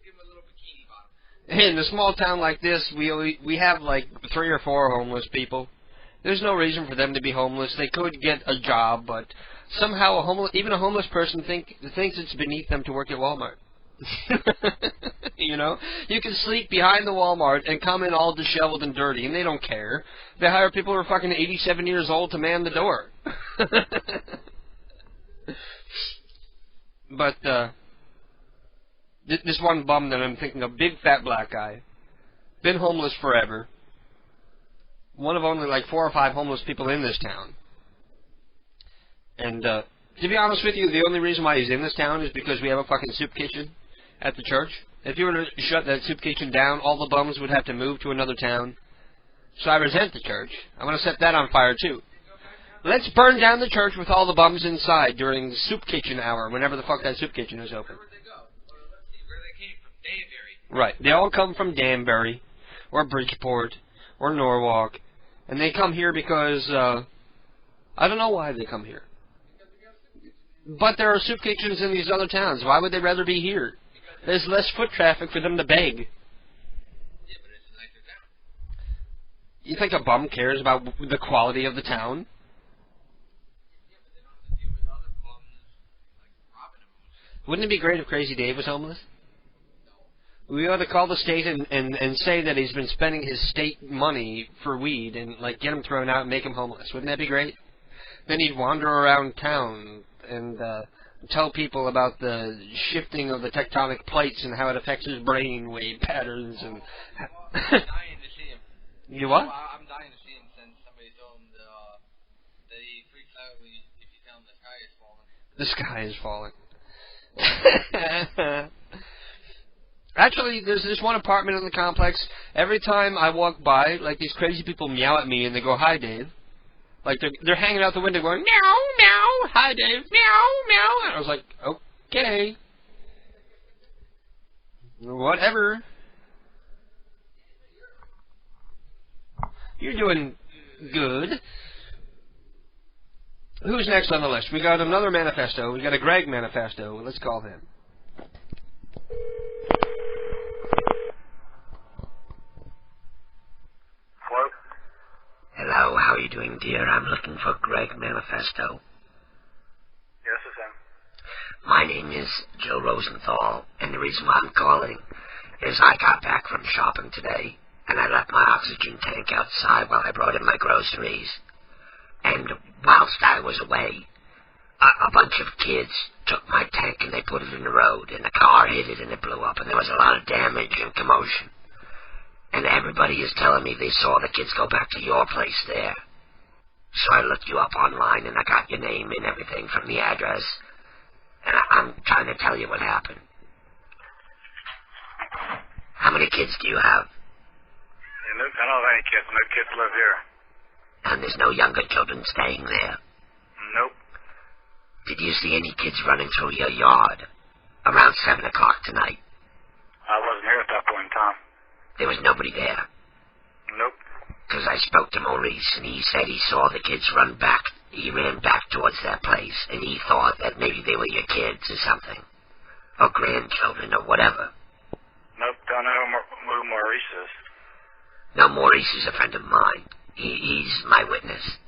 give him a little bikini bottom. in a small town like this, we have like 3 or 4 homeless people. There's no reason for them to be homeless. They could get a job, but somehow even a homeless person thinks it's beneath them to work at Walmart. You know, you can sleep behind the Walmart and come in all disheveled and dirty, and they don't care. They hire people who are fucking 87 years old to man the door. But this one bum that I'm thinking of, big fat black guy, been homeless forever. One of only like 4 or 5 homeless people in this town. And to be honest with you, the only reason why he's in this town is because we have a fucking soup kitchen at the church. If you were to shut that soup kitchen down, all the bums would have to move to another town. So I resent the church. I want to set that on fire too. Let's burn down the church with all the bums inside during soup kitchen hour, whenever the fuck that soup kitchen is open. Where'd they go? Well, let's see where they came from. Danbury. Right. They all come from Danbury, or Bridgeport, or Norwalk. And they come here because, I don't know why they come here. But there are soup kitchens in these other towns. Why would they rather be here? There's less foot traffic for them to beg. Yeah, but it's a nicer town. You think a bum cares about the quality of the town? Yeah, but they don't have to deal with other bums, like robbing them. Wouldn't it be great if Crazy Dave was homeless? We ought to call the state and say that he's been spending his state money for weed and like get him thrown out and make him homeless. Wouldn't that be great? Then he'd wander around town and tell people about the shifting of the tectonic plates and how it affects his brain wave patterns and. I'm dying to see him. You what? I'm dying to see him since somebody told him that he freaks out if you tell him the sky is falling. The sky is falling. Actually, there's this one apartment in the complex. Every time I walk by, like these crazy people meow at me and they go, "Hi, Dave." Like they're hanging out the window going, "Meow, meow, hi, Dave, meow, meow." And I was like, okay, whatever. You're doing good. Who's next on the list? We got another manifesto. We got a Greg manifesto. Let's call him. Hello, how are you doing, dear? I'm looking for Greg Manifesto. Yes, it's him. My name is Joe Rosenthal, and the reason why I'm calling is I got back from shopping today, and I left my oxygen tank outside while I brought in my groceries. And whilst I was away, a bunch of kids took my tank and they put it in the road, and the car hit it and it blew up, and there was a lot of damage and commotion. And everybody is telling me they saw the kids go back to your place there. So I looked you up online, and I got your name and everything from the address. And I'm trying to tell you what happened. How many kids do you have? don't know of any kids. No kids live here. And there's no younger children staying there? Nope. Did you see any kids running through your yard around 7 o'clock tonight? I wasn't here at that point in time. There was nobody there? Nope. Because I spoke to Maurice, and he said he saw the kids run back. He ran back towards that place, and he thought that maybe they were your kids or something. Or grandchildren, or whatever. Nope, don't know who Maurice is. No, Maurice is a friend of mine. He's my witness.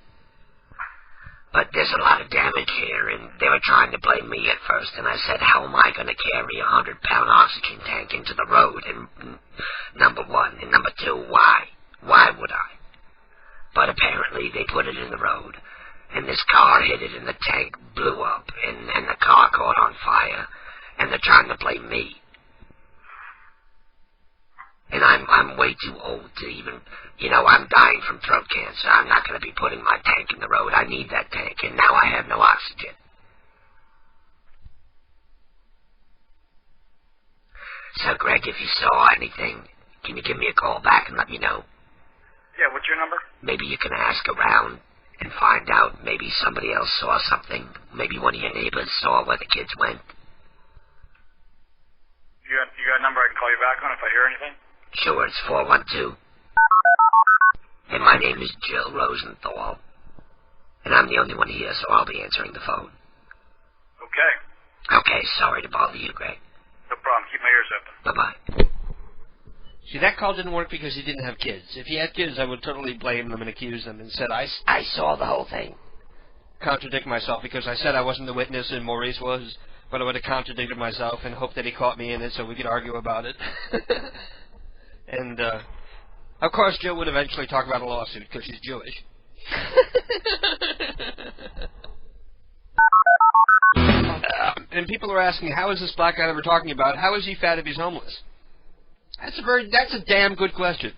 But there's a lot of damage here, and they were trying to blame me at first, and I said, how am I going to carry a 100-pound oxygen tank into the road? And number one, and number two, why? Why would I? But apparently they put it in the road, and this car hit it, and the tank blew up, and the car caught on fire, and they're trying to blame me. And I'm way too old to even, I'm dying from throat cancer. I'm not going to be putting my tank in the road. I need that tank, and now I have no oxygen. So, Greg, if you saw anything, can you give me a call back and let me know? Yeah, what's your number? Maybe you can ask around and find out. Maybe somebody else saw something. Maybe one of your neighbors saw where the kids went. You got a number I can call you back on if I hear anything? Sure, it's 412. And my name is Jill Rosenthal. And I'm the only one here, so I'll be answering the phone. Okay. Okay, sorry to bother you, Greg. No problem. Keep my ears open. Bye-bye. See, that call didn't work because he didn't have kids. If he had kids, I would totally blame them and accuse them and said, I saw the whole thing. Contradict myself because I said I wasn't the witness and Maurice was, but I would have contradicted myself and hoped that he caught me in it so we could argue about it. And, of course, Jill would eventually talk about a lawsuit because she's Jewish. And people are asking, how is this black guy that we're talking about, how is he fat if he's homeless? That's a damn good question.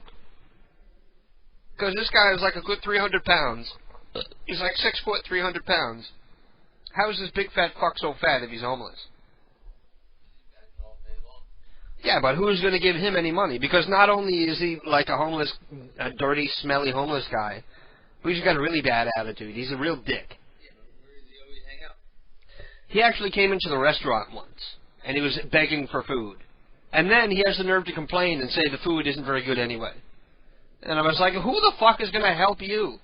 Because this guy is like a good 300 pounds. He's like 6 foot, 300 pounds. How is this big fat fuck so fat if he's homeless? Yeah, but who's going to give him any money? Because not only is he like a dirty, smelly homeless guy, but he's got a really bad attitude. He's a real dick. He actually came into the restaurant once, and he was begging for food. And then he has the nerve to complain and say the food isn't very good anyway. And I was like, who the fuck is going to help you?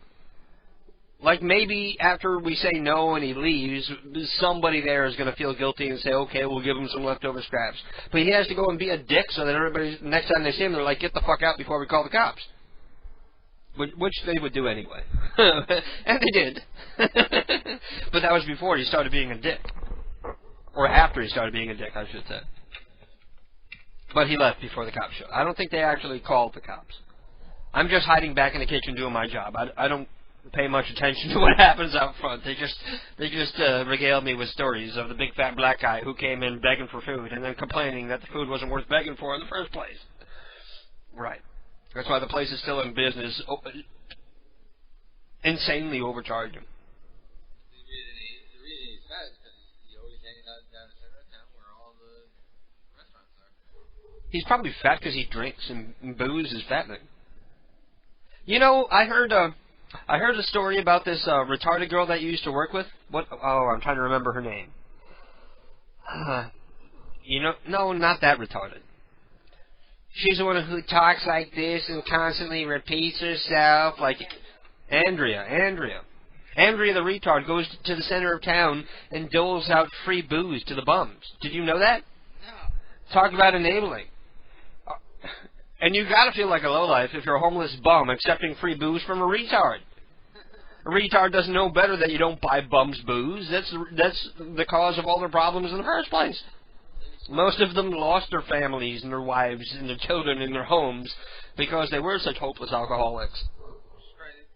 Like, maybe after we say no and he leaves, somebody there is going to feel guilty and say, okay, we'll give him some leftover scraps. But he has to go and be a dick so that everybody, next time they see him, they're like, get the fuck out before we call the cops. Which they would do anyway. And they did. But that was before he started being a dick. Or after he started being a dick, I should say. But he left before the cops showed. I don't think they actually called the cops. I'm just hiding back in the kitchen doing my job. I don't pay much attention to what happens out front. They just regale me with stories of the big fat black guy who came in begging for food and then complaining that the food wasn't worth begging for in the first place. Right. That's why the place is still in business, insanely overcharging. The reason he's fat is because he always hangs out down the center of town where all the restaurants are. He's probably fat because he drinks and booze is fattening. You know, I heard a story about this retarded girl that you used to work with. I'm trying to remember her name. No, not that retarded. She's the one who talks like this and constantly repeats herself, like Andrea. Andrea the retard goes to the center of town and doles out free booze to the bums. Did you know that? No. Talk about enabling. And you gotta feel like a lowlife if you're a homeless bum accepting free booze from a retard. A retard doesn't know better that you don't buy bums booze. That's the cause of all their problems in the first place. Most of them lost their families and their wives and their children in their homes because they were such hopeless alcoholics.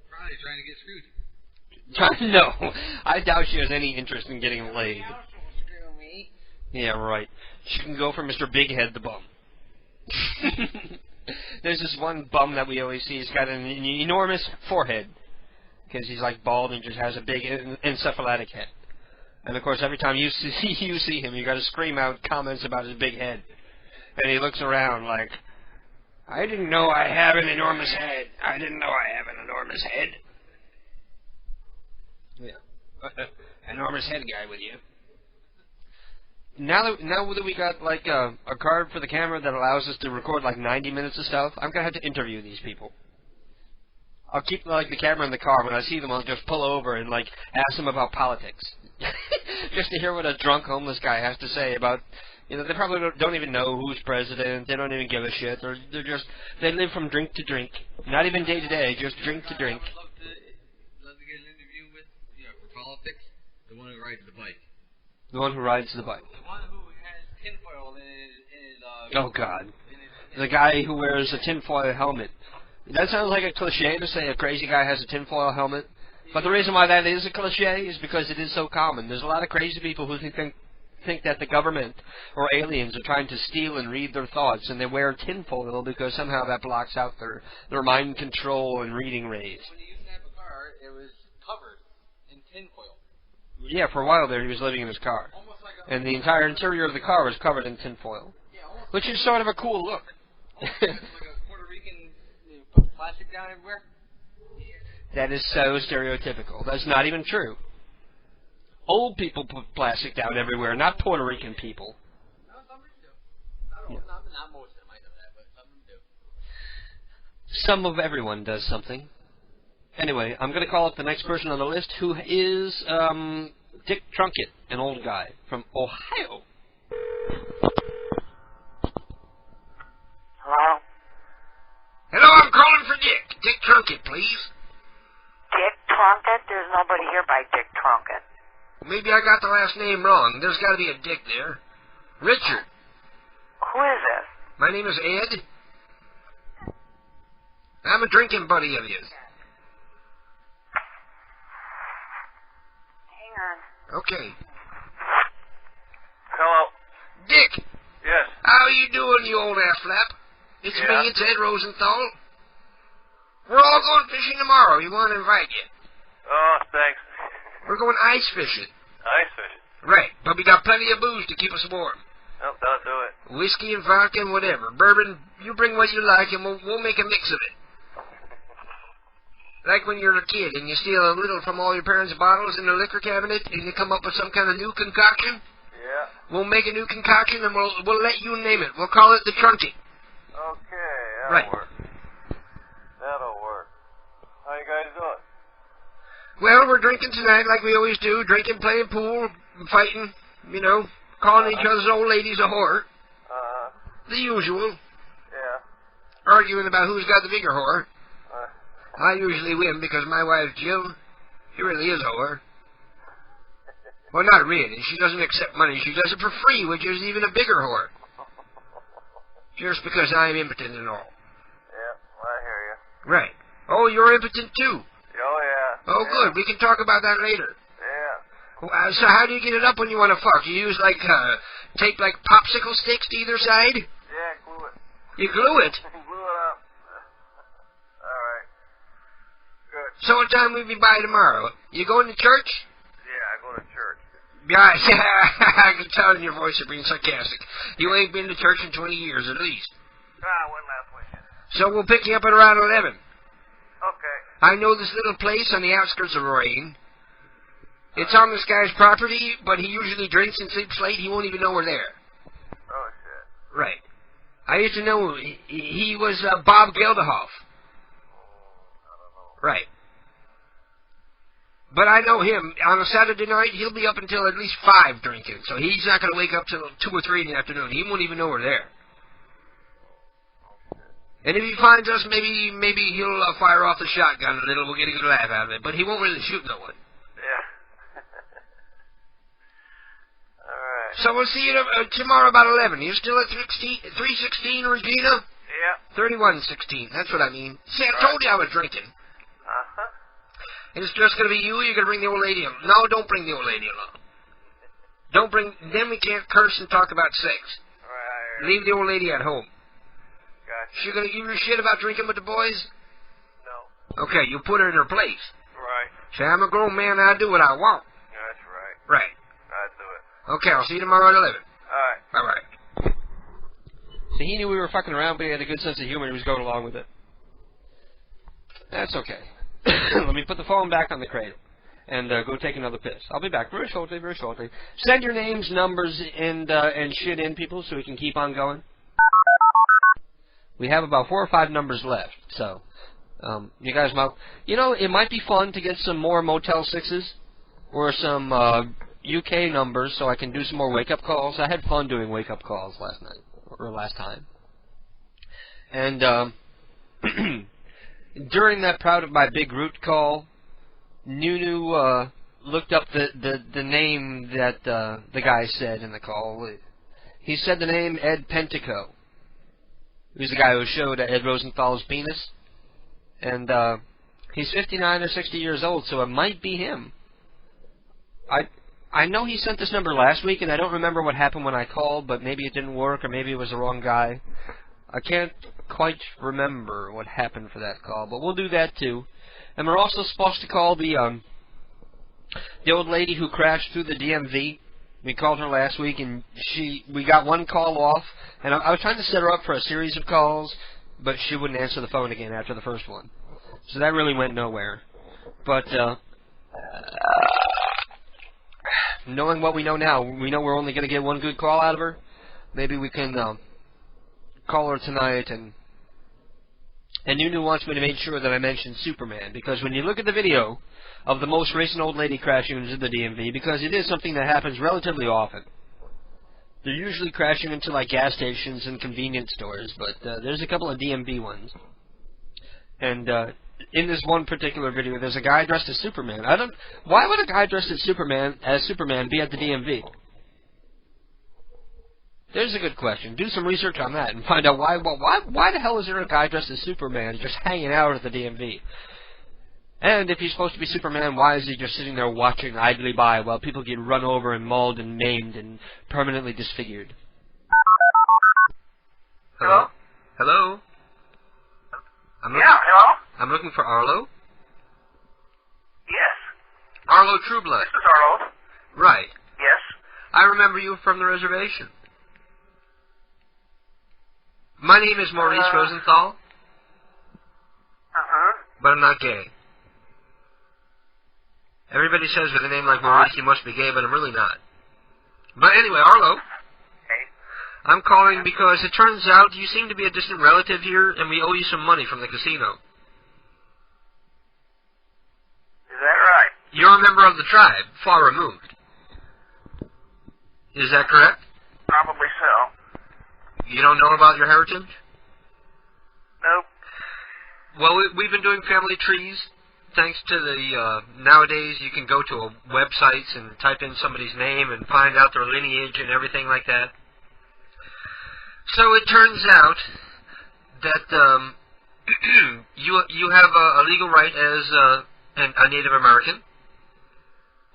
Probably trying to get screwed. No, I doubt she has any interest in getting laid. Yeah, right. She can go for Mr. Big Head the bum. There's this one bum that we always see. He's got an enormous forehead because he's like bald and just has a big encephalitic head. And of course, every time you see him, you got to scream out comments about his big head. And he looks around like, I didn't know I have an enormous head. I didn't know I have an enormous head. Yeah. Enormous head guy with you. Now that we got like a card for the camera that allows us to record like 90 minutes of stuff, I'm gonna have to interview these people. I'll keep like the camera in the car. When I see them, I'll just pull over and like ask them about politics, just to hear what a drunk homeless guy has to say about. You know, they probably don't even know who's president. They don't even give a shit. They live from drink to drink, not even day to day, just drink to drink. I'd love to get an interview with, for politics, the one who rides the bike. The one who rides the bike. The one who has tinfoil in his oh God. The guy who wears a tinfoil helmet. That sounds like a cliche to say a crazy guy has a tinfoil helmet. But the reason why that is a cliche is because it is so common. There's a lot of crazy people who think that the government or aliens are trying to steal and read their thoughts, and they wear tinfoil because somehow that blocks out their mind control and reading rays. When he used to have a car, it was covered in tinfoil. Yeah, for a while there he was living in his car. And the entire interior of the car was covered in tinfoil. Which is sort of a cool look. Like a Puerto Rican plastic down everywhere? That is so stereotypical. That's not even true. Old people put plastic down everywhere, not Puerto Rican people. No, some of them do. Not most of them, I know that, but some of them do. Some of everyone does something. Anyway, I'm going to call up the next person on the list, who is Dick Trunkett, an old guy from Ohio. Hello? Hello, I'm calling for Dick. Dick Trunkett, please. Dick Trunkett? There's nobody here by Dick Trunkett. Maybe I got the last name wrong. There's got to be a Dick there. Richard. Who is this? My name is Ed. I'm a drinking buddy of yours. Hang on. Okay. Hello. Dick. Yes. How you doing, you old ass-flap? It's me, it's Ed Rosenthal. We're all going fishing tomorrow. You want to invite you? Oh, thanks. We're going ice fishing. Ice fishing? Right, but we got plenty of booze to keep us warm. Nope, that'll do it. Whiskey and vodka and whatever. Bourbon, you bring what you like and we'll make a mix of it. Like when you're a kid and you steal a little from all your parents' bottles in the liquor cabinet and you come up with some kind of new concoction. Yeah. We'll make a new concoction and we'll let you name it. We'll call it the Trunkett. Okay, right. Work. That'll work. How you guys doing? Well, we're drinking tonight like we always do. Drinking, playing pool, fighting, calling each other's old ladies a whore. The usual. Yeah. Arguing about who's got the bigger whore. I usually win because my wife, Jill, she really is a whore. Well, not really. She doesn't accept money. She does it for free, which is even a bigger whore. Just because I'm impotent and all. Yeah, I hear you. Right. Oh, you're impotent too. Oh, yeah. Oh, yeah. good. We can talk about that later. Yeah. So how do you get it up when you want to fuck? You use, tape, popsicle sticks to either side? Yeah, glue it. You glue it? Glue it up. All right. Good. So what time will we be by tomorrow? You going to church? Yeah, I go to church. Yeah, I can tell in your voice you're being sarcastic. You ain't been to church in 20 years at least. I went last weekend. So we'll pick you up at around 11. Okay. I know this little place on the outskirts of Roraine. It's on this guy's property, but he usually drinks and sleeps late. He won't even know we're there. Oh, shit. Right. I used to know he was Bob Geldof. Right. But I know him. On a Saturday night, he'll be up until at least 5 drinking. So he's not going to wake up till 2 or 3 in the afternoon. He won't even know we're there. And if he finds us, maybe he'll fire off the shotgun a little. We'll get a good laugh out of it. But he won't really shoot no one. Yeah. All right. So we'll see you tomorrow about 11. You still at 316, Regina? Yeah. 3116. That's what I mean. See, I told you I was drinking. Uh-huh. And it's just going to be you, you're going to bring the old lady along. No, don't bring the old lady along. Then we can't curse and talk about sex. Right. Leave the old lady at home. Gotcha. She going to give you shit about drinking with the boys? No. Okay, you put her in her place. Right. Say, I'm a grown man, I do what I want. That's right. Right. I do it. Okay, I'll see you tomorrow at 11. All right. Bye-bye. He knew we were fucking around, but he had a good sense of humor and he was going along with it. That's okay. Let me put the phone back on the crate and go take another piss. I'll be back very shortly, very shortly. Send your names, numbers, and shit in, people, so we can keep on going. We have about 4 or 5 numbers left, so you guys might... You know, it might be fun to get some more Motel 6s or some UK numbers so I can do some more wake-up calls. I had fun doing wake-up calls last night, or last time. And during that Proud of My Big Root call, Nunu looked up the name that the guy said in the call. He said the name Ed Pentico. He's the guy who showed Ed Rosenthal's penis. And he's 59 or 60 years old, so it might be him. I know he sent this number last week, and I don't remember what happened when I called, but maybe it didn't work, or maybe it was the wrong guy. I can't quite remember what happened for that call, but we'll do that too. And we're also supposed to call the old lady who crashed through the DMV. We called her last week, and we got one call off, and I was trying to set her up for a series of calls, but she wouldn't answer the phone again after the first one. So that really went nowhere. But knowing what we know now, we know we're only going to get one good call out of her. Maybe we can call her tonight, and Nunu wants me to make sure that I mention Superman, because when you look at the video of the most recent old lady crashing into the DMV, because it is something that happens relatively often. They're usually crashing into like gas stations and convenience stores, but there's a couple of DMV ones. And in this one particular video, there's a guy dressed as Superman. Why would a guy dressed as Superman be at the DMV? There's a good question. Do some research on that and find out why the hell is there a guy dressed as Superman just hanging out at the DMV? And if he's supposed to be Superman, why is he just sitting there watching idly by while people get run over and mauled and maimed and permanently disfigured? Hello? Hello? Hello? I'm looking for Arlo. Yes. Arlo Trueblood. This is Arlo. Right. Yes. I remember you from the reservation. My name is Maurice Rosenthal. But I'm not gay. Everybody says with a name like Maurice you must be gay, but I'm really not. But anyway, Arlo. Okay. I'm calling because it turns out you seem to be a distant relative here, and we owe you some money from the casino. Is that right? You're a member of the tribe, far removed. Is that correct? Probably so. You don't know about your heritage? Nope. Well, we've been doing family trees. Thanks to the, nowadays you can go to websites and type in somebody's name and find out their lineage and everything like that. So it turns out that, you have a legal right as, a Native American.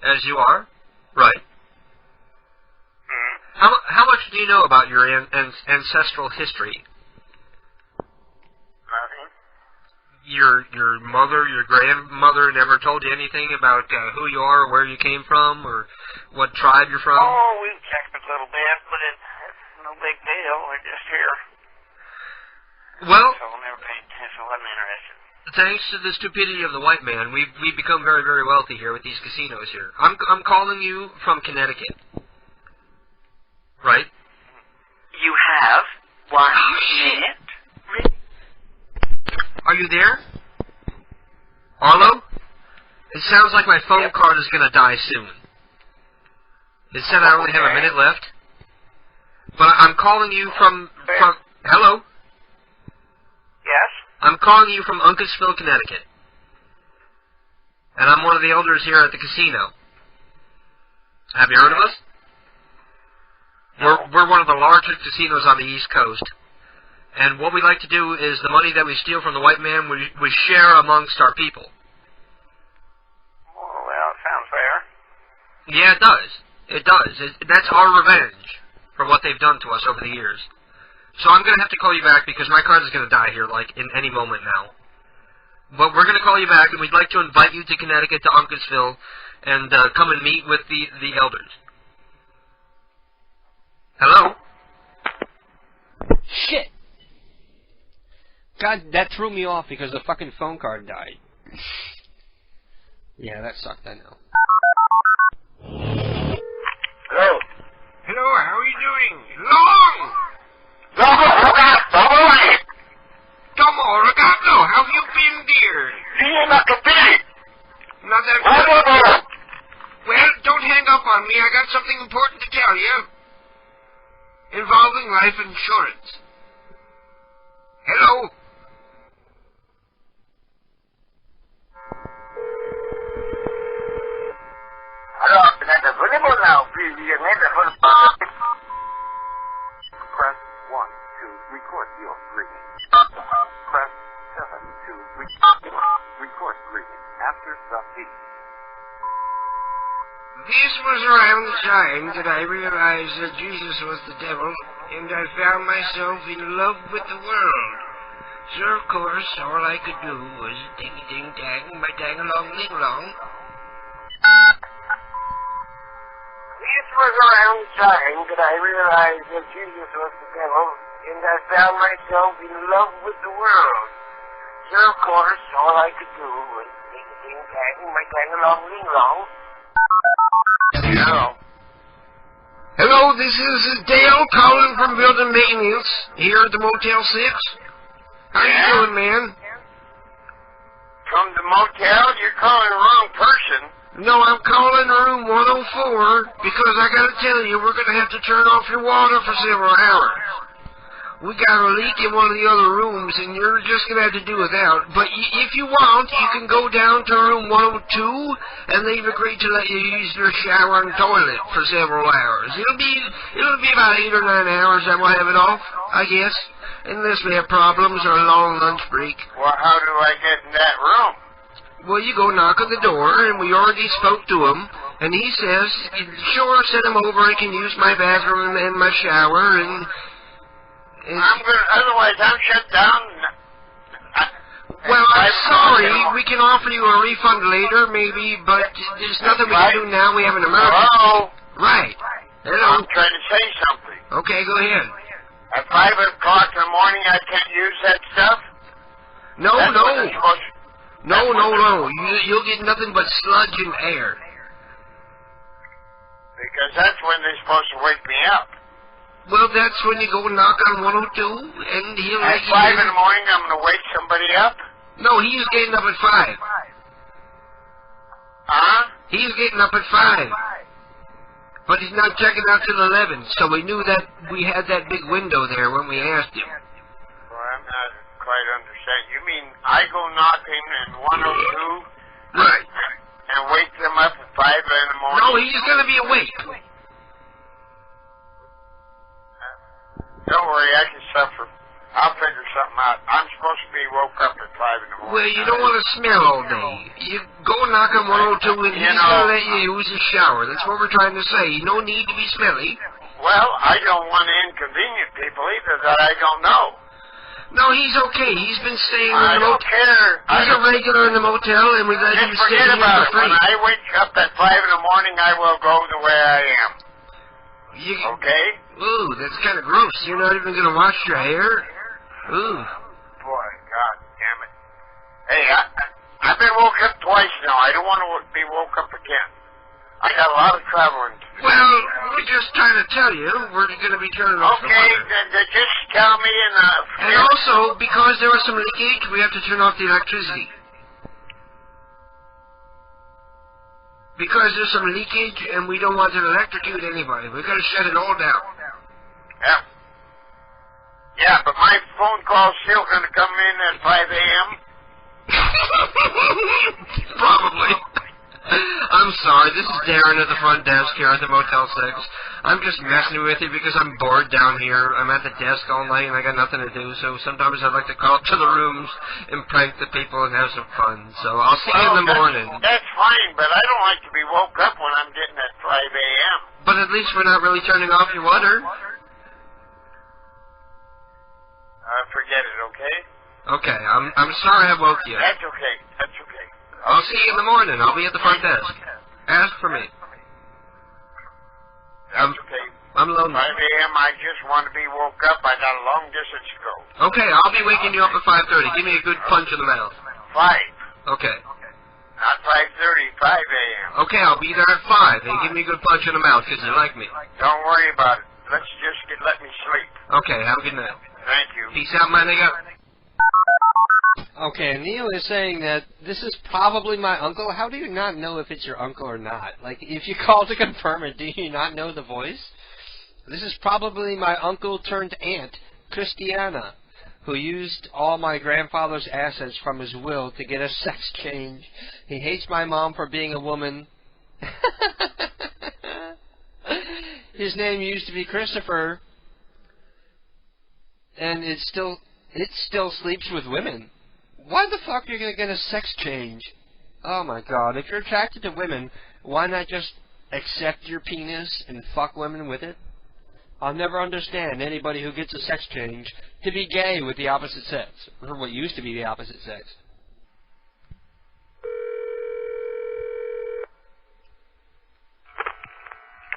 As you are. Right. How much do you know about your ancestral history? Nothing. Your mother, your grandmother never told you anything about who you are or where you came from or what tribe you're from? Oh, we've checked a little bit, but it's no big deal. We're just here. Well, So we'll never pay attention. Wasn't interested. Thanks to the stupidity of the white man, we've become very, very wealthy here with these casinos here. I'm calling you from Connecticut. Right? You have? Why, shit. Are you there? Arlo? It sounds like my phone card is going to die soon. It said I only have a minute left. But I'm calling you from... Hello? Yes? I'm calling you from Uncasville, Connecticut. And I'm one of the elders here at the casino. Have you heard of us? We're one of the largest casinos on the East Coast. And what we like to do is the money that we steal from the white man, we share amongst our people. Well, it sounds fair. Yeah, it does. It does. That's our revenge for what they've done to us over the years. So I'm going to have to call you back because my card is going to die here, like, in any moment now. But we're going to call you back, and we'd like to invite you to Connecticut, to Uncasville, and come and meet with the elders. Hello? Shit! God, that threw me off because the fucking phone card died. Yeah, that sucked, I know. Hello. Hello, how are you doing? Long! Tomo, ragazzo, how have you been, dear? Not that good. Well, don't hang up on me. I got something important to tell you. Involving life insurance. Hello? Press 1 to record your greeting. Press 7 to record greeting after the beep. This was around the time that I realized that Jesus was the devil, and I found myself in love with the world. So, of course, all I could do was ding-ding-dang, my dang-along-ling-long. This was around the time that I realized that Jesus was the devil, and I found myself in love with the world. So, of course, all I could do was ding-ding-dang, my dang-along-ling-long. Hello. Hello, this is Dale calling from Building Maintenance here at the Motel 6. How you doing, man? From the motel? You're calling the wrong person. No, I'm calling room 104 because I gotta tell you, we're gonna have to turn off your water for several hours. We got a leak in one of the other rooms, and you're just going to have to do without. But if you want, you can go down to room 102, and they've agreed to let you use their shower and toilet for several hours. It'll be about 8 or 9 hours that we'll have it off, I guess, unless we have problems or a long lunch break. Well, how do I get in that room? Well, you go knock on the door, and we already spoke to him, and he says, sure, send him over, I can use my bathroom and my shower, and otherwise I'm shut down. Well, I'm sorry. We can offer you a refund later, maybe, but there's nothing we can do now. We have an emergency. Hello? Right. Hello. I'm trying to say something. Okay, go ahead. At 5 o'clock in the morning I can't use that stuff? No. You'll get nothing but sludge and air. Because that's when they're supposed to wake me up. Well, that's when you go knock on 102, and he'll... At 5 in the morning, I'm going to wake somebody up? No, he's getting up at 5. Huh? He's getting up at 5. But he's not checking out till 11, so we knew that we had that big window there when we asked him. Well, I'm not quite understanding. You mean I go knocking in 102? Right. And wake them up at 5 in the morning? No, he's going to be awake. Don't worry, I can suffer. I'll figure something out. I'm supposed to be woke up at 5 in the morning. Well, you don't want to smell all day. You go knock on 102 and he's going to let you use his shower. That's what we're trying to say. No need to be smelly. Well, I don't want to inconvenience people either that I don't know. No, he's okay. He's been staying in the motel. I don't care. He's a regular in the motel, and we let him stay here for free. When I wake up at 5 in the morning, I will go the way I am. Okay? Ooh, that's kind of gross. You're not even going to wash your hair? Ooh. Boy, God damn it. Hey, I've been woke up twice now. I don't want to be woke up again. I got a lot of traveling to do. Well, we're just trying to tell you we're going to be turning off the water. Okay, then just tell me enough. And also, because there was some leakage, we have to turn off the electricity. Because there's some leakage, and we don't want to electrocute anybody. We've got to shut it all down. Yeah. Yeah, but my phone call's still going to come in at 5 a.m.? Probably. I'm sorry, this is Darren at the front desk here at the Motel 6. I'm just messing with you because I'm bored down here. I'm at the desk all night and I got nothing to do, so sometimes I'd like to call up to the rooms and prank the people and have some fun. So I'll see you in the morning. That's fine, but I don't like to be woke up when I'm getting at 5 a.m. But at least we're not really turning off your water. Forget it, okay? Okay, I'm sorry I woke you. That's okay, that's okay. I'll see you in the morning. I'll be at the front desk. Ask for me. That's okay. I'm lonely. 5 a.m. I just want to be woke up. I got a long distance to go. Okay, I'll be waking you up at 5:30. Give me a good punch in the mouth. 5. Okay. Not 5:30, 5 a.m. Okay, I'll be there at 5. And give me a good punch in the mouth because you like me. Don't worry about it. Let's just let me sleep. Okay, have a good night. Thank you. Peace out, my nigga. Okay, Neil is saying that this is probably my uncle. How do you not know if it's your uncle or not? Like, if you call to confirm it, do you not know the voice? This is probably my uncle turned aunt, Christiana, who used all my grandfather's assets from his will to get a sex change. He hates my mom for being a woman. His name used to be Christopher, and it still sleeps with women. Why the fuck are you gonna get a sex change? Oh my god, if you're attracted to women, why not just accept your penis and fuck women with it? I'll never understand anybody who gets a sex change to be gay with the opposite sex, or what used to be the opposite sex.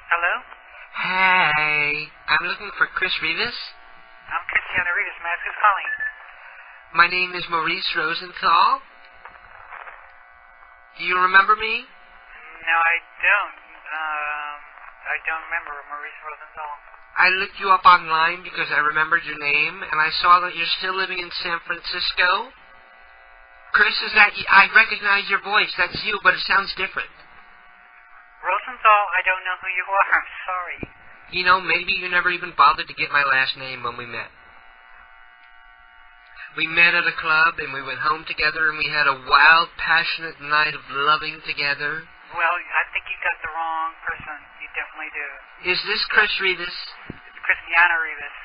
Hello? Hey, I'm looking for Chris Rivas. I'm Christiana Rivas. May I ask who's calling? My name is Maurice Rosenthal. Do you remember me? No, I don't. I don't remember Maurice Rosenthal. I looked you up online because I remembered your name, and I saw that you're still living in San Francisco. Chris, is that you? I recognize your voice. That's you, but it sounds different. Rosenthal, I don't know who you are. I'm sorry. You know, maybe you never even bothered to get my last name when we met. We met at a club, and we went home together, and we had a wild, passionate night of loving together. Well, I think you got the wrong person. You definitely do. Is this Chris Rivas? It's Christiana Rivas.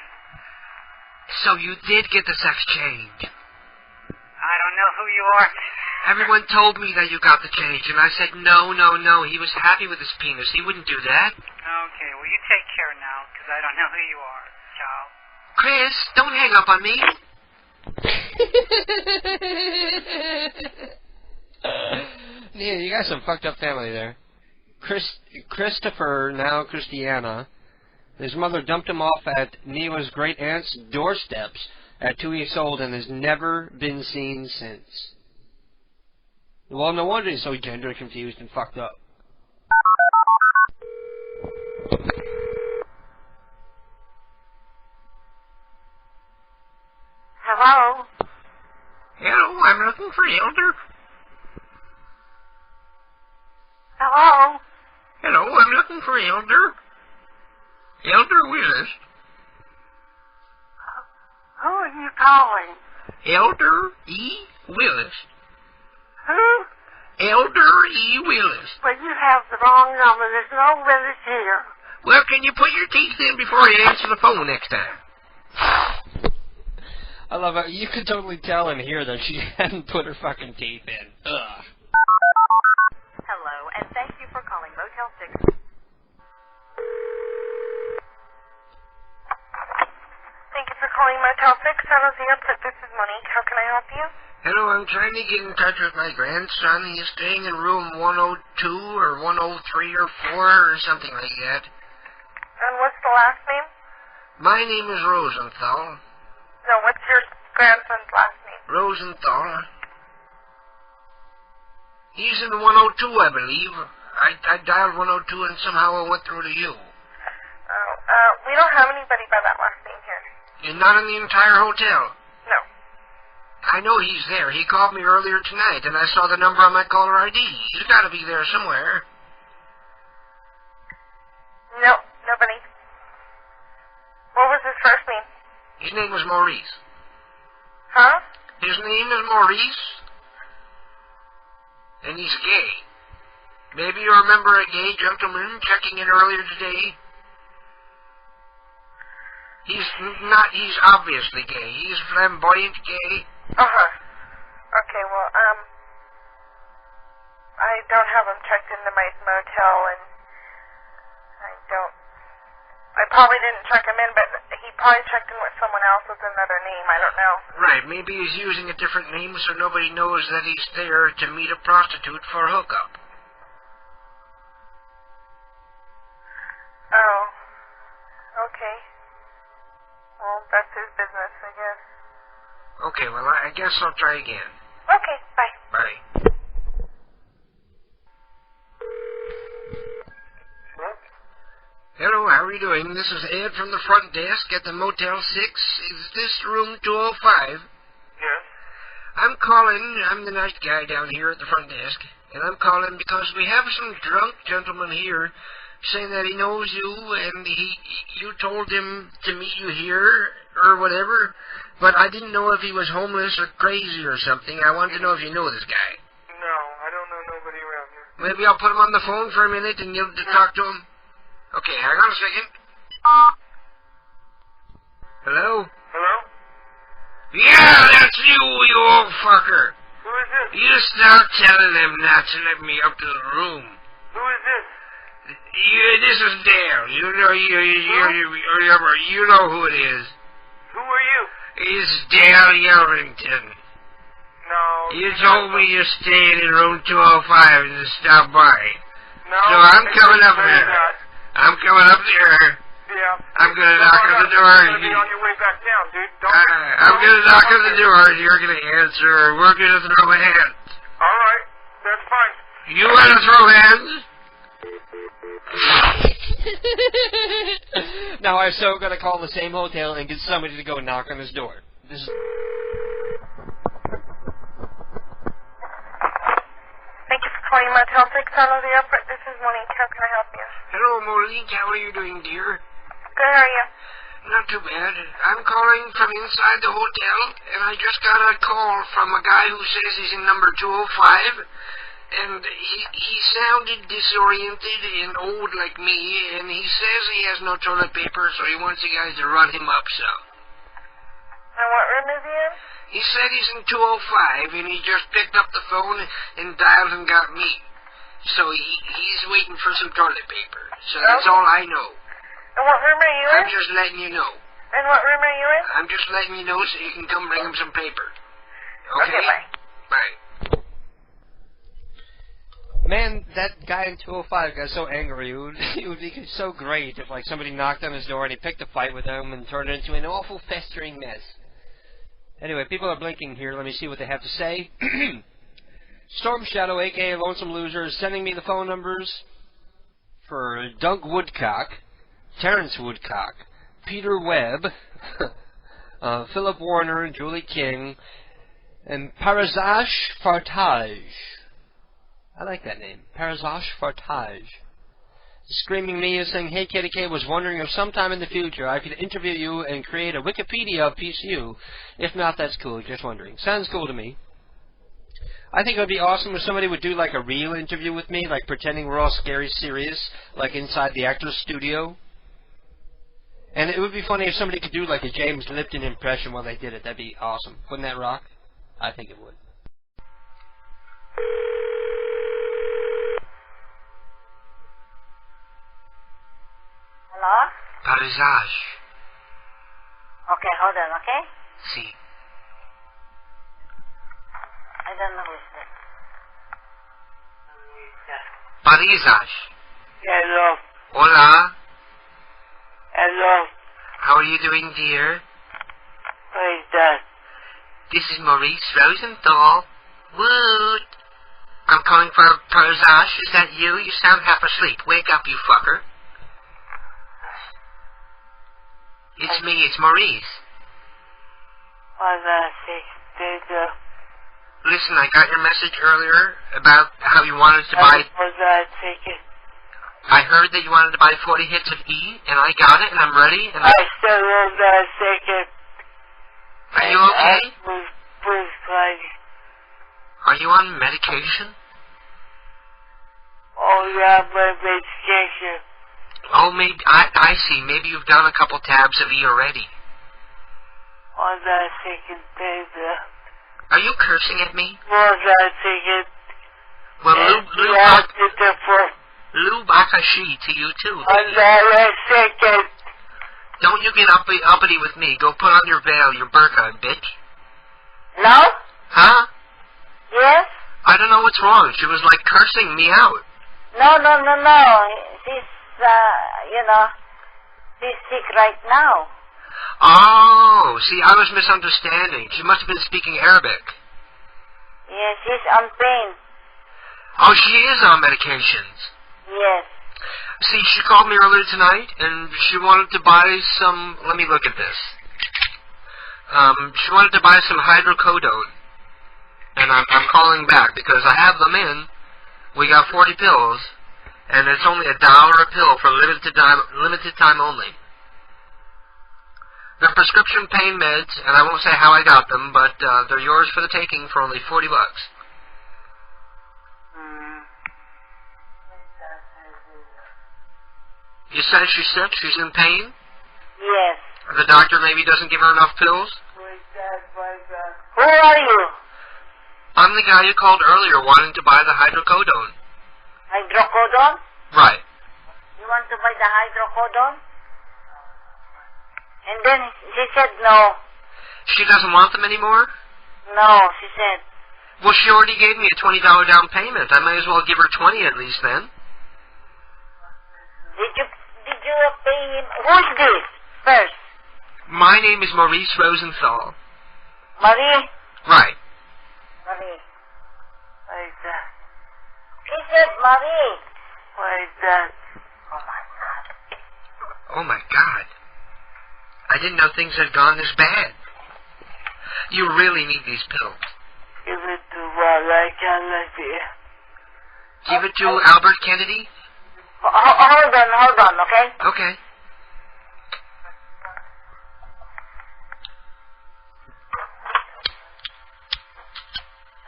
So you did get the sex change. I don't know who you are. Everyone told me that you got the change, and I said, no. He was happy with his penis. He wouldn't do that. Okay, well, you take care now, because I don't know who you are. Ciao. Chris, don't hang up on me. Yeah, you got some fucked up family there. Christopher, now Christiana, his mother dumped him off at Neela's great aunt's doorsteps at 2 weeks old and has never been seen since. Well, no wonder he's so gender confused and fucked up. Hello? Hello, I'm looking for Elder. Hello? Hello, I'm looking for Elder. Elder Willis. Who are you calling? Elder E. Willis. Who? Elder E. Willis. Well, you have the wrong number. There's no Willis here. Well, can you put your teeth in before you answer the phone next time? I love it. You could totally tell and hear that she hadn't put her fucking teeth in. Ugh. Hello, and thank you for calling Motel 6. Thank you for calling Motel 6. San Jose Upset. This is Monique. How can I help you? Hello, I'm trying to get in touch with my grandson. He's staying in room 102 or 103 or 4 or something like that. And what's the last name? My name is Rosenthal. No, what's your grandson's last name? Rosenthal. He's in 102, I believe. I dialed 102 and somehow I went through to you. We don't have anybody by that last name here. You're not in the entire hotel? No. I know he's there. He called me earlier tonight, and I saw the number on my caller ID. He's got to be there somewhere. No, nobody. What was his first name? His name was Maurice. Huh? His name is Maurice, and he's gay. Maybe you remember a gay gentleman checking in earlier today? He's obviously gay. He's flamboyant gay. Uh-huh. Okay, well, I don't have him checked into my motel, and I probably didn't check him in, but he probably checked in with someone else with another name. I don't know. Right, maybe he's using a different name so nobody knows that he's there to meet a prostitute for a hookup. Oh. Okay. Well, that's his business, I guess. Okay, well, I guess I'll try again. Okay, bye. Bye. Hello, how are you doing? This is Ed from the front desk at the Motel 6. Is this room 205? Yes. I'm calling. I'm the night guy down here at the front desk. And I'm calling because we have some drunk gentleman here saying that he knows you and you told him to meet you here or whatever. But I didn't know if he was homeless or crazy or something. I wanted to know if you know this guy. No, I don't know nobody around here. Maybe I'll put him on the phone for a minute and you'll talk to him. Okay, hang on a second. Hello? Hello? Yeah, that's you old fucker. Who is this? You start telling them not to let me up to the room. Who is this? This is Dale. You know who it is. Who are you? It's Dale Yelvington. No. You told me you're staying in room 205 and to stop by. No. So I'm coming up there. I'm coming up there. Yeah. I'm gonna knock on the door. You're gonna be on your way back down, dude. I'm gonna knock on the door and you're gonna answer or we're gonna throw hands. Alright, that's fine. You wanna throw hands? Now I'm so gonna call the same hotel and get somebody to go knock on his door. This is... Thank you for calling Motel 6 out of the airport. This is Monique. How can I help you? Hello, Monique. How are you doing, dear? Good, how are you? Not too bad. I'm calling from inside the hotel, and I just got a call from a guy who says he's in number 205, and he sounded disoriented and old like me, and he says he has no toilet paper, so he wants you guys to run him up some. And what room is he in? He said he's in 205, and he just picked up the phone and dialed and got me. So he's waiting for some toilet paper. So that's all I know. And what room are you in? I'm just letting you know. And what room are you in? I'm just letting you know so you can come bring him some paper. Okay? Okay, bye. Bye. Man, that guy in 205 got so angry. It would be so great if, like, somebody knocked on his door and he picked a fight with him and turned it into an awful festering mess. Anyway, people are blinking here. Let me see what they have to say. Storm Shadow, a.k.a. Lonesome Loser, is sending me the phone numbers for Doug Woodcock, Terrence Woodcock, Peter Webb, Philip Warner, Julie King, and Parazash Fartage. I like that name. Parazash Fartage. Screaming me is saying, hey, KDK, was wondering if sometime in the future I could interview you and create a Wikipedia of PCU. If not, that's cool. Just wondering. Sounds cool to me. I think it would be awesome if somebody would do, like, a real interview with me, like pretending we're all scary serious, like inside the actor's studio. And it would be funny if somebody could do, like, a James Lipton impression while they did it. That'd be awesome. Wouldn't that rock? I think it would. Hello? Parizage. Okay, hold on, okay? Si. I don't know who's this. Parizage. Hello. Hola. Hello. How are you doing, dear? What is that? This is Maurice Rosenthal. Woot. I'm calling for Parizage. Is that you? You sound half asleep. Wake up, you fucker. It's me, it's Maurice. Listen, I got your message earlier about how you wanted to buy... I heard that you wanted to buy 40 hits of E, and I got it, and I'm ready, and I still love that ticket. Are you okay? Are you on medication? Oh, yeah, my medication. Oh, maybe, I see. Maybe you've done a couple tabs of E already. On that ticket, baby. Are you cursing at me? On that ticket. Well, Lou Bakashi to you, too. On that ticket. Don't you get uppity with me. Go put on your veil, your burqa, bitch. No? Huh? Yes? I don't know what's wrong. She was, like, cursing me out. No. She's, She's sick right now. Oh, see, I was misunderstanding. She must have been speaking Arabic. Yes, she's on pain. Oh, she is on medications. Yes. See, she called me earlier tonight, and she wanted to buy some... Let me look at this. She wanted to buy some hydrocodone. And I'm calling back because I have them in. We got 40 pills, and it's only $1 a pill for limited time only. They're prescription pain meds, and I won't say how I got them, but they're yours for the taking for only $40. You said she's sick? She's in pain? Yes. The doctor maybe doesn't give her enough pills? Who are you? I'm the guy you called earlier wanting to buy the hydrocodone. Hydrocodone? Right. You want to buy the hydrocodone? And then she said no. She doesn't want them anymore? No, she said. Well, she already gave me a $20 down payment. I might as well give her 20 at least then. Did you pay him? Who's this first? My name is Maurice Rosenthal. Marie? Right. Marie. What is that? He said Marie. What is that? Oh my God. Oh my God. I didn't know things had gone this bad. You really need these pills. Give it to Walla Kennedy. Give it to Albert Kennedy? Hold on, okay? Okay.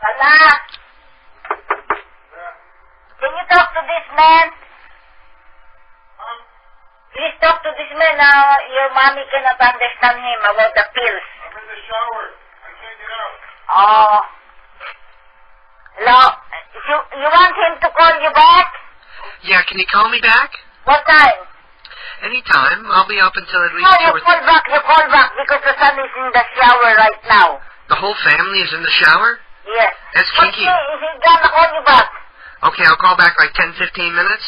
Walla! Can you talk to this man? Please talk to this man. Your mommy cannot understand him about the pills. I'm in the shower. I can't get out. Oh. Hello? You want him to call you back? Yeah, can you call me back? What time? Anytime. I'll be up until at least No, 2 you or 3. call back because the son is in the shower right now. The whole family is in the shower? Yes. That's kinky. Is he gonna call you back? Okay, I'll call back like 10, 15 minutes.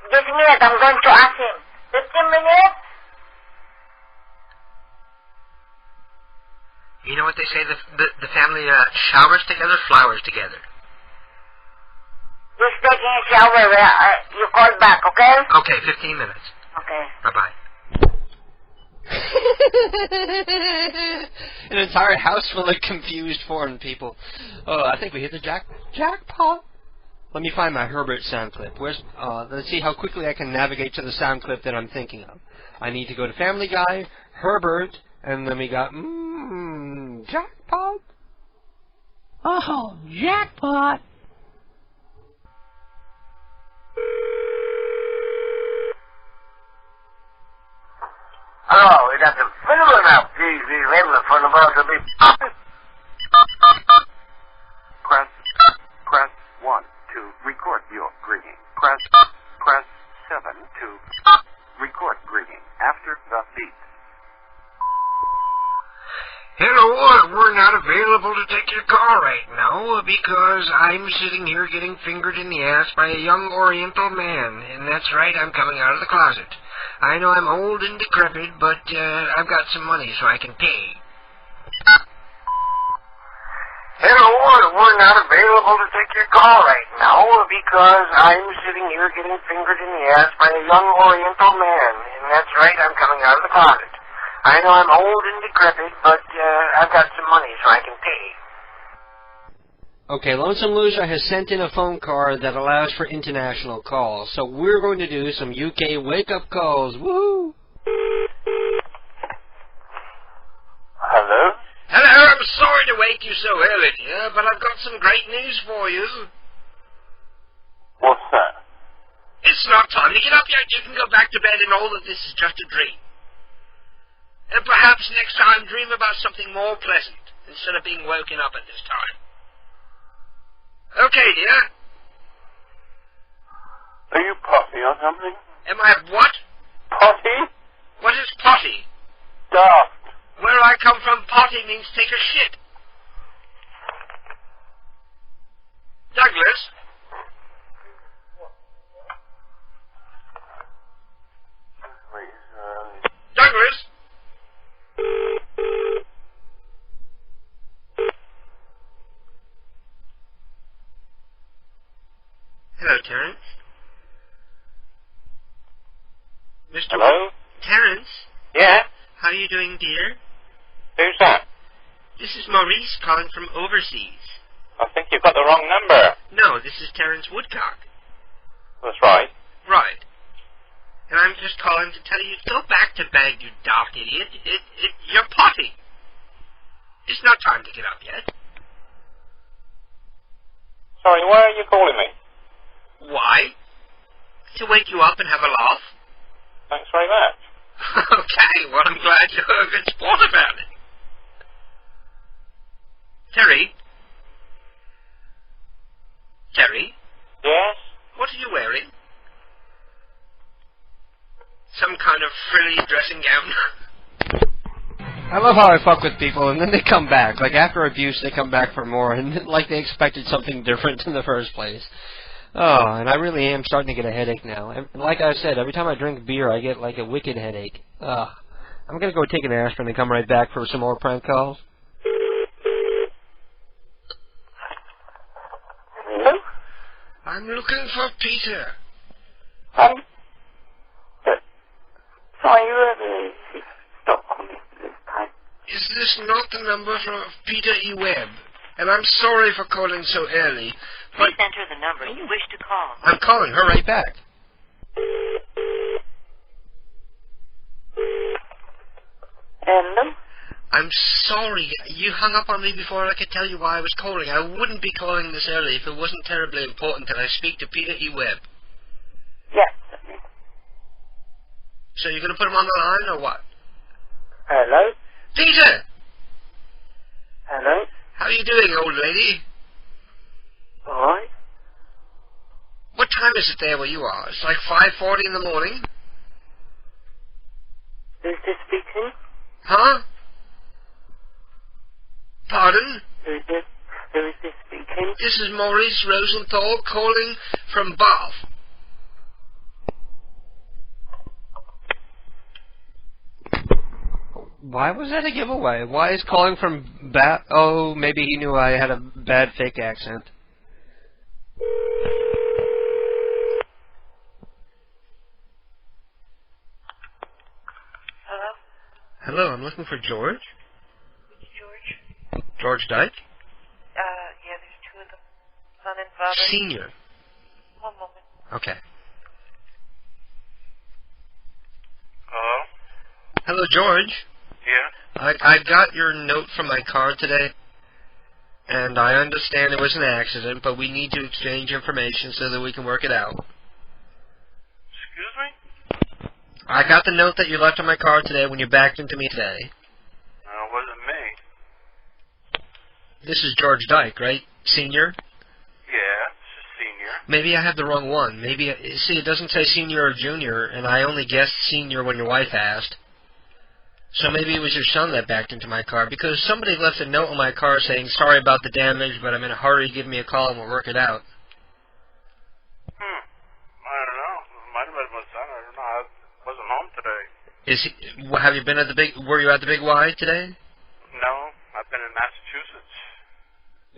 Just a minute, I'm going to ask him. 15 minutes? You know what they say, the family showers together, flowers together. He's taking a shower. You call back, okay? Okay, 15 minutes. Okay. Bye-bye. An entire house full of confused foreign people. Oh, I think we hit the jackpot. Let me find my Herbert sound clip. Let's see how quickly I can navigate to the sound clip that I'm thinking of. I need to go to Family Guy, Herbert, and then we got, jackpot. Oh, jackpot. Hello, that's a film now. These labels from about to be. Press 1 to record your greeting. Press 7 to record greeting after the beep. Hello, we're not available to take your call right now because I'm sitting here getting fingered in the ass by a young Oriental man. And that's right, I'm coming out of the closet. I know I'm old and decrepit, but I've got some money so I can pay. Hello, we're not available to take your call right now because I'm sitting here getting fingered in the ass by a young Oriental man. And that's right, I'm coming out of the closet. I know I'm old and decrepit, but I've got some money so I can pay. Okay, Lonesome Loser has sent in a phone card that allows for international calls. So we're going to do some UK wake-up calls. Woohoo! Hello? Hello, I'm sorry to wake you so early, dear, but I've got some great news for you. What's that? It's not time to get up yet. You can go back to bed and all of this is just a dream. And perhaps next time dream about something more pleasant instead of being woken up at this time. Okay, dear. Are you potty or something? Am I what? Potty? What is potty? Daft. Where I come from, potty means take a shit. Douglas? Wait. Terrence? Mr. Hello? Terrence? Yeah? How are you doing, dear? Who's that? This is Maurice calling from overseas. I think you've got the wrong number. No, this is Terrence Woodcock. That's right. Right. And I'm just calling to tell you, go back to bed, you daft idiot. You're potty. It's not time to get up yet. Sorry, why are you calling me? Why? To wake you up and have a laugh. Thanks very much. Okay, well, I'm glad you're a good sport about it. Terry? Terry? Yes? What are you wearing? Some kind of frilly dressing gown? I love how I fuck with people and then they come back. Like, after abuse, they come back for more, and like they expected something different in the first place. Oh, and I really am starting to get a headache now. And like I said, every time I drink beer, I get like a wicked headache. Ugh. I'm gonna go take an aspirin and come right back for some more prank calls. Hello? I'm looking for Peter. Sorry, you ever stop calling this time? Is this not the number for Peter E. Webb? And I'm sorry for calling so early, but... Please enter the number you wish to call. I'm calling her right back. Hello? I'm sorry. You hung up on me before I could tell you why I was calling. I wouldn't be calling this early if it wasn't terribly important that I speak to Peter E. Webb. Yes. So you're going to put him on the line, or what? Hello? Peter! Hello? How are you doing, old lady? Alright. What time is it there where you are? It's like 5:40 in the morning. Who's this speaking? Huh? Pardon? Who is this speaking? This is Maurice Rosenthal calling from Bath. Why was that a giveaway? Why is calling from Oh, maybe he knew I had a bad fake accent. Hello? Hello, I'm looking for George. Which George? George Dyke? Yeah, there's two of them. Son and father. Senior. One moment. Okay. Hello? Hello, George. Yeah? I got your note from my car today, and I understand it was an accident, but we need to exchange information so that we can work it out. Excuse me? I got the note that you left on my car today when you backed into me today. No, it wasn't me. This is George Dyke, right? Senior? Yeah, this is senior. Maybe I have the wrong one. Maybe, see, it doesn't say senior or junior, and I only guessed senior when your wife asked. So maybe it was your son that backed into my car, because somebody left a note on my car saying, sorry about the damage, but I'm in a hurry, give me a call and we'll work it out. I don't know. It might have been my son. I don't know. I wasn't home today. Have you been at were you at the Big Y today? No, I've been in Massachusetts.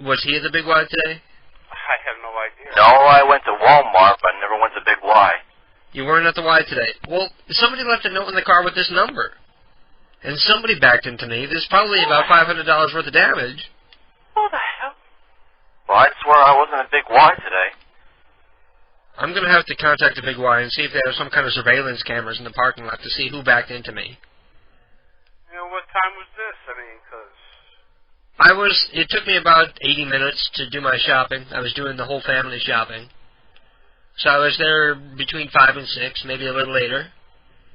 Was he at the Big Y today? I have no idea. No, I went to Walmart, but never went to Big Y. You weren't at the Y today. Well, somebody left a note in the car with this number. And somebody backed into me. There's probably about $500 worth of damage. Who the hell? Well, I swear I wasn't at Big Y today. I'm going to have to contact the Big Y and see if they have some kind of surveillance cameras in the parking lot to see who backed into me. You know, what time was this? I mean, because... It took me about 80 minutes to do my shopping. I was doing the whole family shopping. So I was there between 5 and 6, maybe a little later.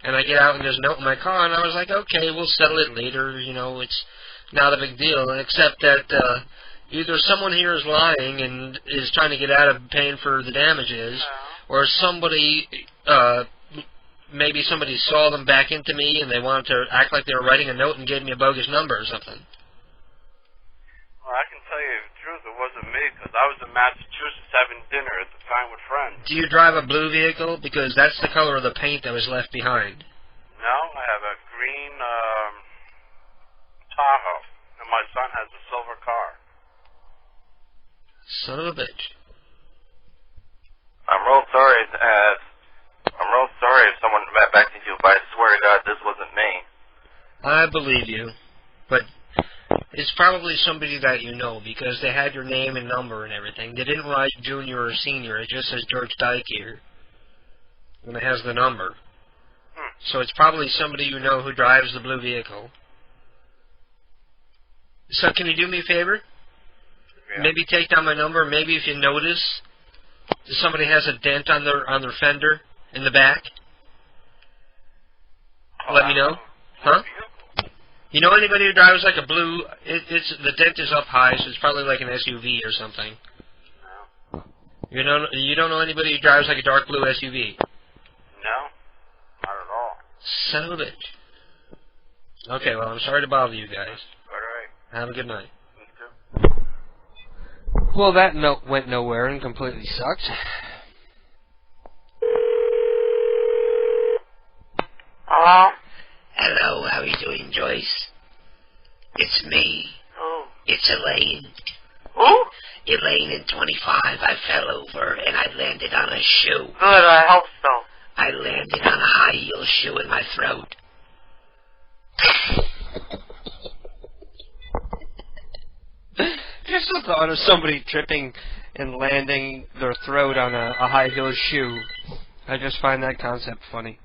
And I get out and there's a note in my car, and I was like, okay, we'll settle it later. You know, it's not a big deal. Except that either someone here is lying and is trying to get out of paying for the damages, or somebody, maybe somebody saw them back into me and they wanted to act like they were writing a note and gave me a bogus number or something. Well, I can tell you the truth, it wasn't me, because I was in Massachusetts having dinner at the time with friends. Do you drive a blue vehicle? Because that's the color of the paint that was left behind. No, I have a green Tahoe, and my son has a silver car. Son of a bitch. I'm believe you, but it's probably somebody that you know because they had your name and number and everything. They didn't write junior or senior. It just says George Dyke here, and it has the number. So it's probably somebody you know who drives the blue vehicle. So can you do me a favor? Yeah. Maybe take down my number. Maybe if you notice that somebody has a dent on their fender in the back, let me know. Huh? You know anybody who drives like a blue? The dent is up high, so it's probably like an SUV or something. No. You don't know anybody who drives like a dark blue SUV? No, not at all. Son of a bitch. Okay, well, I'm sorry to bother you guys. All right. Have a good night. You too. Well, that note went nowhere and completely sucked. Hello? Hello, how are you doing, Joyce? It's me. Who? It's Elaine. Who? Elaine in 25. I fell over and I landed on a shoe. Good, I hope so. I landed on a high heel shoe in my throat. Just the thought of somebody tripping and landing their throat on a high heel shoe. I just find that concept funny.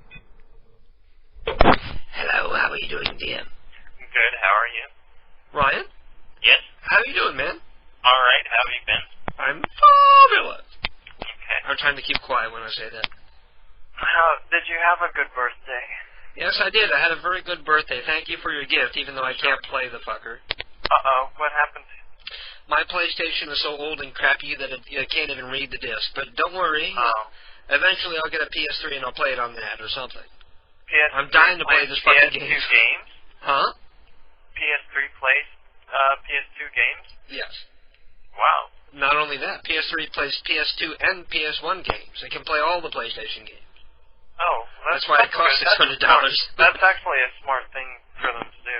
Hello, how are you doing, dear? Good, how are you? Ryan? Yes? How are you doing, man? Alright, how have you been? I'm fabulous. Okay. I'm trying to keep quiet when I say that. Did you have a good birthday? Yes, I did. I had a very good birthday. Thank you for your gift, even though I can't play the fucker. Uh-oh, what happened? My PlayStation is so old and crappy that it can't even read the disc. But don't worry. Oh. Eventually I'll get a PS3 and I'll play it on that or something. PS3 I'm dying to play this fucking PS2 game. games? Huh? PS3 plays PS2 games? Yes. Wow. Not only that, PS3 plays PS2 and PS1 games. It can play all the PlayStation games. Oh, that's why it costs $600. That's actually a smart thing for them to do.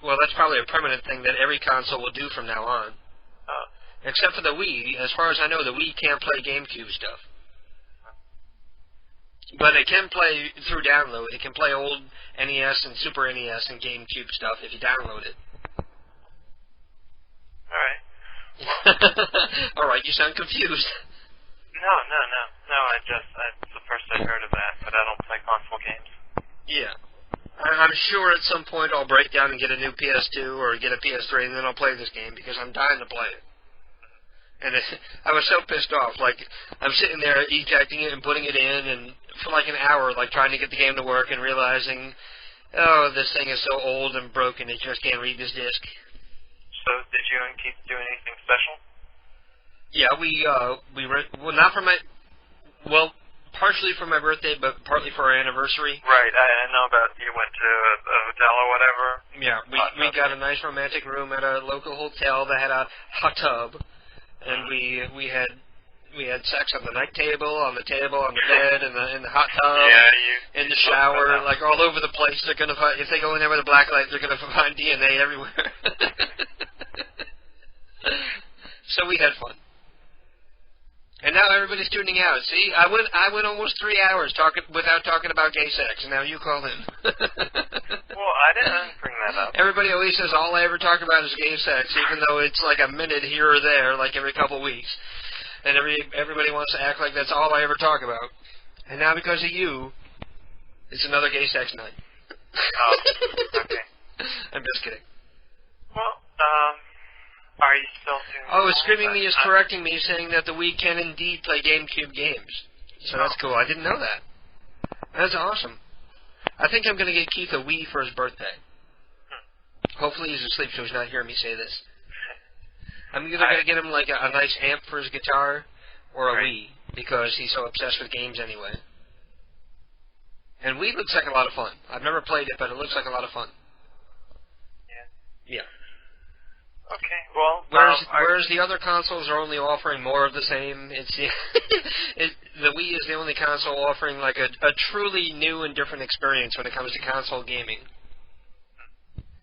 Well, that's probably a permanent thing that every console will do from now on. Oh. Except for the Wii. As far as I know, the Wii can't play GameCube stuff. But it can play through download. It can play old NES and Super NES and GameCube stuff if you download it. Alright. Alright, you sound confused. No, it's the first I heard of that, but I don't play console games. Yeah. I'm sure at some point I'll break down and get a new PS2 or get a PS3 and then I'll play this game because I'm dying to play it. And I was so pissed off. Like, I'm sitting there ejecting it and putting it in and for like an hour, like trying to get the game to work and realizing, oh, this thing is so old and broken it just can't read this disc. So did you and Keith do anything special? Yeah, partially for my birthday, but partly for our anniversary. Right, I know about you went to a hotel or whatever. Yeah, we got a nice romantic room at a local hotel that had a hot tub, and we had sex on the night table, on the bed, in the hot tub, in the shower, like all over the place. They're gonna find, if they go in there with a black light, they're gonna find DNA everywhere. So we had fun. And now everybody's tuning out. See, I went almost 3 hours without talking about gay sex, and now you call in. Well, I didn't bring that up. Everybody always says all I ever talk about is gay sex, even though it's like a minute here or there, like every couple weeks. And everybody wants to act like that's all I ever talk about. And now because of you, it's another gay sex night. Oh, okay. I'm just kidding. Well, are you still doing... Oh, Screaming Me is correcting me, saying that the Wii can indeed play GameCube games. So that's cool. I didn't know that. That's awesome. I think I'm going to get Keith a Wii for his birthday. Hopefully he's asleep so he's not hearing me say this. I'm either going to get him like a nice amp for his guitar or a Wii, because he's so obsessed with games anyway. And Wii looks like a lot of fun. I've never played it, but it looks like a lot of fun. Yeah. Okay, well... Whereas the other consoles are only offering more of the same. The Wii is the only console offering like a truly new and different experience when it comes to console gaming.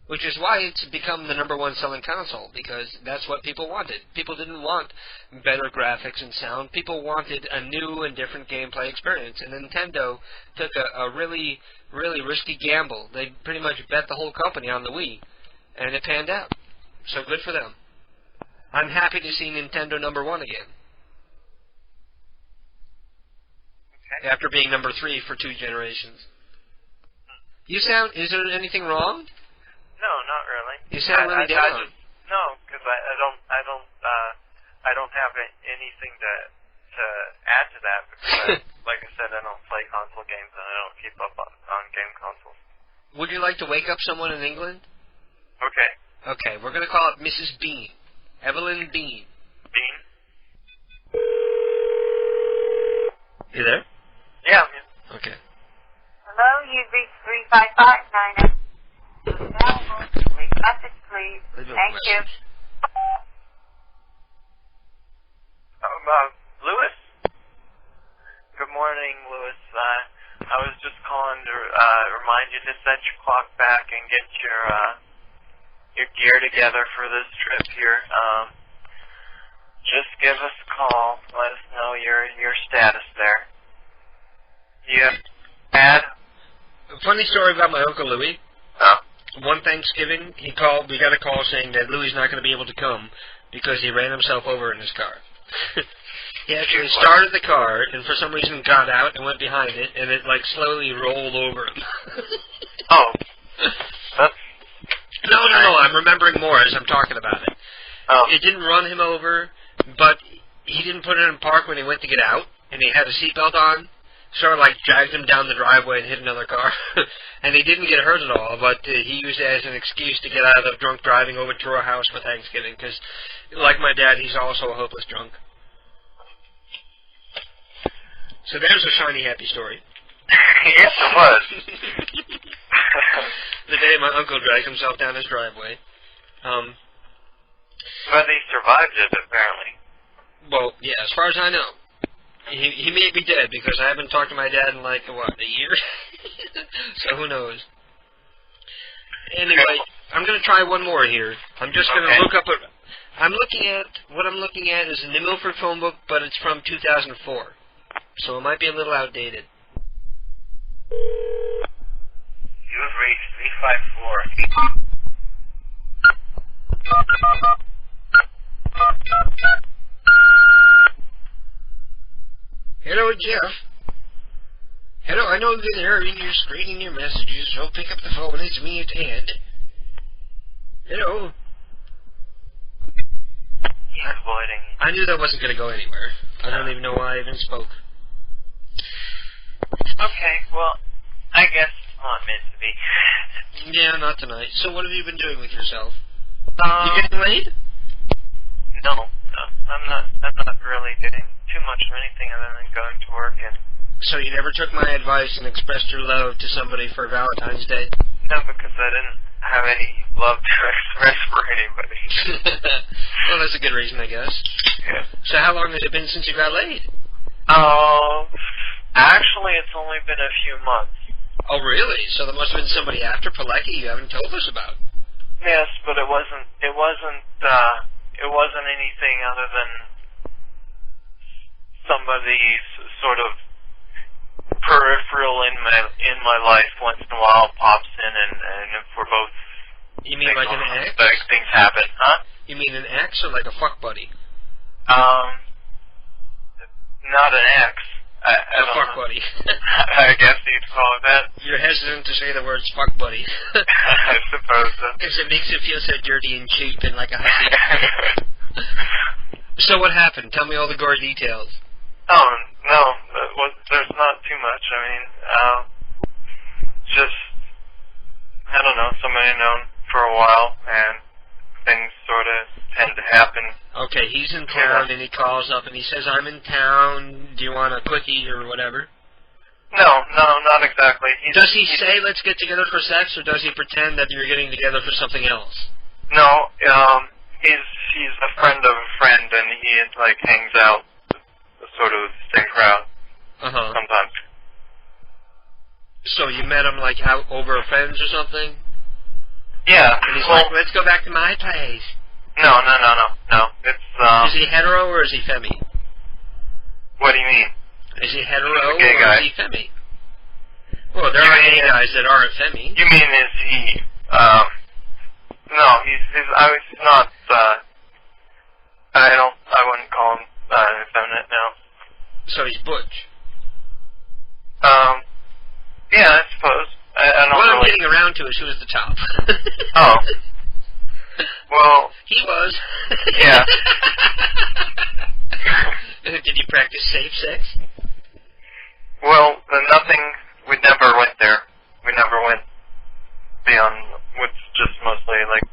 Which is why it's become the #1 selling console, because that's what people wanted. People didn't want better graphics and sound. People wanted a new and different gameplay experience. And Nintendo took a really, really risky gamble. They pretty much bet the whole company on the Wii, and it panned out. So good for them. I'm happy to see Nintendo #1 again. Okay. After being #3 for 2 generations. You sound... Is there anything wrong? No, not really. You sound really down. No, because I don't have anything to add to that because, like I said, I don't play console games and I don't keep up on game consoles. Would you like to wake up someone in England? Okay. Okay, we're going to call it Mrs. Bean. Evelyn Bean. Bean? You there? Yeah. Okay. Hello, you've reached 355-9. Leave a message, please. Thank you. Lewis? Good morning, Lewis. I was just calling to remind you to set your clock back and get your gear together for this trip here. Just give us a call. Let us know your status there. Yeah. A funny story about my Uncle Louis. One Thanksgiving, we got a call saying that Louis not going to be able to come because he ran himself over in his car. He actually started the car and for some reason got out and went behind it, and it like slowly rolled over him. Oh. No, I'm remembering more as I'm talking about it. Oh. It didn't run him over, but he didn't put it in park when he went to get out, and he had a seatbelt on. Sort of like dragged him down the driveway and hit another car. And he didn't get hurt at all, but he used it as an excuse to get out of drunk driving over to our house for Thanksgiving, because, like my dad, he's also a hopeless drunk. So there's a shiny, happy story. Yes, it was. The day my uncle dragged himself down his driveway. But he survived it, apparently. Well, yeah, as far as I know. He may be dead because I haven't talked to my dad in like, a year? So who knows? Anyway, I'm going to try one more here. I'm just going to look up what I'm looking at is in the Milford phone book, but it's from 2004. So it might be a little outdated. You have reached 354. Hello, Jeff. Hello, I know you're there and you're screening your messages, so pick up the phone. It's me, it's Ed. Hello. He's avoiding. I knew that wasn't going to go anywhere. I don't even know why I even spoke. Okay, well, I guess it's not meant to be. Yeah, not tonight. So what have you been doing with yourself? You getting laid? No, I'm not really doing too much of anything other than going to work. And so you never took my advice and expressed your love to somebody for Valentine's Day? No, because I didn't have any love to express for anybody. Well, that's a good reason, I guess. Yeah. So how long has it been since you got laid? Actually, it's only been a few months. Oh, really? So there must have been somebody after Pilecki you haven't told us about. Yes, but it wasn't anything other than somebody's sort of peripheral in my life once in a while pops in, and if we're both... You mean like an ex? Things happen, huh? You mean an ex or like a fuck buddy? Not an ex. A fuck buddy. I guess you'd call it that. You're hesitant to say the words fuck buddy. I suppose so. Because it makes it feel so dirty and cheap and like a hussy. So what happened? Tell me all the gory details. Oh, no. There's not too much. I mean, just, I don't know, somebody I've known for a while, and things sort of tend to happen. Okay, he's in town, and he calls up, and he says, I'm in town, do you want a quickie or whatever? No, not exactly. Does he say, let's get together for sex, or does he pretend that you're getting together for something else? No, he's a friend of a friend, and he, like, hangs out the sort of same crowd sometimes. So you met him, like, out over friends or something? Yeah. And he's like, let's go back to my place. No. It's, Is he hetero or is he femi? What do you mean? Is he hetero He's a gay or guy. is he femi? Well, there are gay guys that aren't femi. You mean is he, no, he's not, I wouldn't call him, effeminate, no. So he's butch. Yeah, I suppose. I don't what I'm really... getting around to is who's the top. Oh. Well... He was. Yeah. Did you practice safe sex? Well, we never went there. We never went beyond what's just mostly like,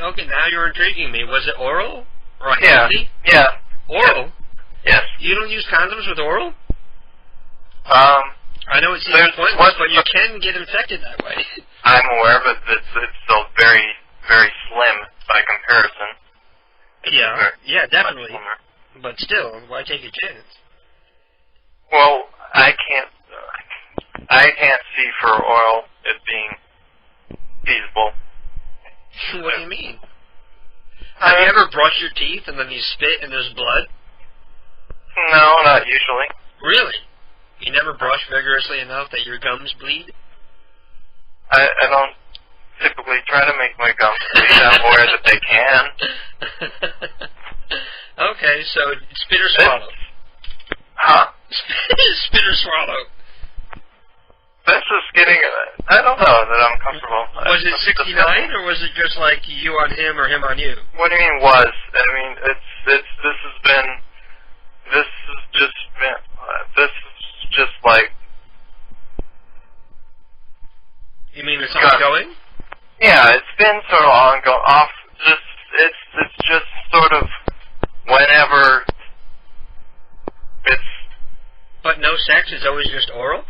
Okay, now you're intriguing me. Was it oral? Or yeah. healthy? Yeah. Oral? Yes. You don't use condoms with oral? I know it seems pointless, but you can get infected that way. I'm aware, but it's still very, very slim by comparison. Yeah, definitely. But still, why take a chance? Well, I can't see for oil it being feasible. What do you mean? Have you ever brushed your teeth and then you spit and there's blood? No, not usually. Really? You never brush vigorously enough that your gums bleed? I don't typically try to make my gums bleed. I'm aware that they can. Okay, so spit or swallow? Huh? Spit or swallow? This is getting... I don't know that I'm comfortable. Was it 69, or was it just like you on him or him on you? What do you mean was? I mean, this is just like... You mean it's ongoing? Yeah, it's been sort of off. It's just sort of whenever it's... But no sex, it's always just oral?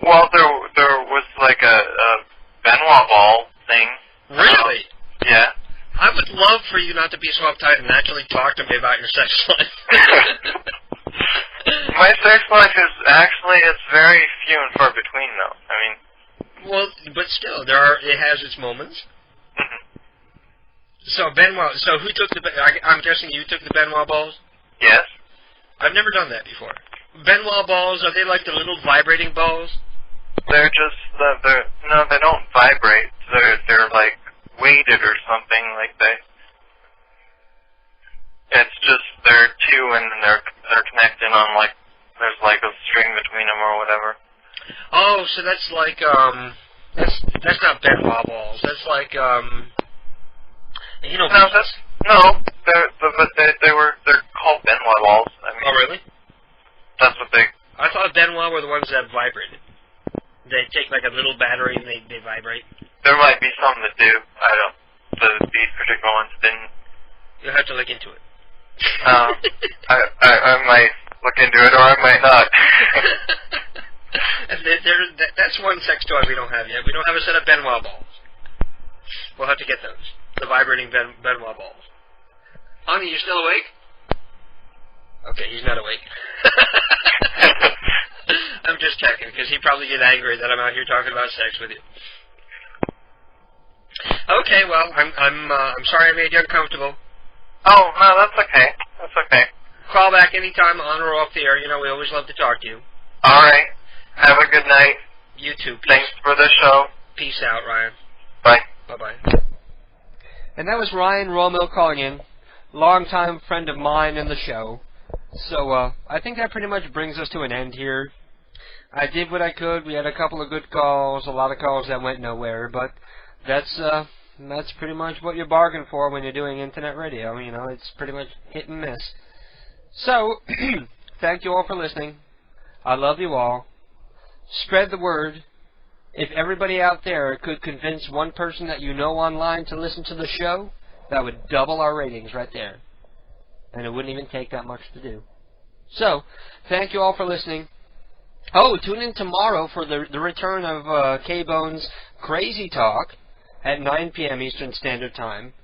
Well, there was like a Benoit ball thing. Really? Yeah. I would love for you not to be so uptight and actually talk to me about your sex life. My sex life is actually, it's very few and far between, though. I mean... Well, but still, it has its moments. So Benoit, who took I'm guessing you took the Benoit balls? Yes. I've never done that before. Benoit balls, are they like the little vibrating balls? They're just, no, they don't vibrate. They're like weighted or something, like it's just, they're two and they're connected on like, there's like a string between them or whatever. Oh, so that's like, that's not Benoit balls. That's like, you know. No, they're called Benoit balls. I mean, oh, really? That's what they... I thought Benoit were the ones that vibrated. They take like a little battery and they vibrate. There might be some that do. I don't. These particular ones didn't. You'll have to look into it. I might look into it, or I might not. That's one sex toy we don't have yet. We don't have a set of Benoit balls. We'll have to get those. The vibrating Benoit balls. Honey, you still awake? Okay, he's not awake. I'm just checking, because he'd probably get angry that I'm out here talking about sex with you. Okay, well, I'm sorry I made you uncomfortable. Oh, no, that's okay. That's okay. Call back anytime on or off the air. You know, we always love to talk to you. All right. Have a good night. You too. Peace. Thanks for the show. Peace out, Ryan. Bye. Bye-bye. And that was Ryan Romill calling in. Longtime friend of mine in the show. So, I think that pretty much brings us to an end here. I did what I could. We had a couple of good calls, a lot of calls that went nowhere, but that's pretty much what you bargain for when you're doing internet radio. You know, it's pretty much hit and miss. So, thank you all for listening. I love you all. Spread the word. If everybody out there could convince one person that you know online to listen to the show, that would double our ratings right there. And it wouldn't even take that much to do. So, thank you all for listening. Oh, tune in tomorrow for the return of K-Bone's Crazy Talk at 9 p.m. Eastern Standard Time.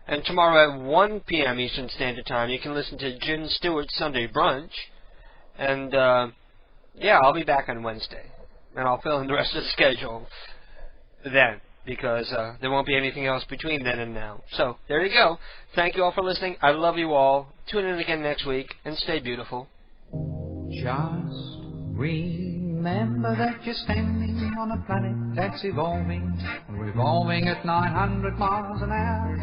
And tomorrow at 1 p.m. Eastern Standard Time, you can listen to Jim Stewart's Sunday Brunch. And, yeah, I'll be back on Wednesday. And I'll fill in the rest of the schedule. then, because there won't be anything else between then and now. So, there you go. Thank you all for listening. I love you all. Tune in again next week, and stay beautiful. Just remember that you're standing on a planet that's evolving, revolving at 900 miles an hour.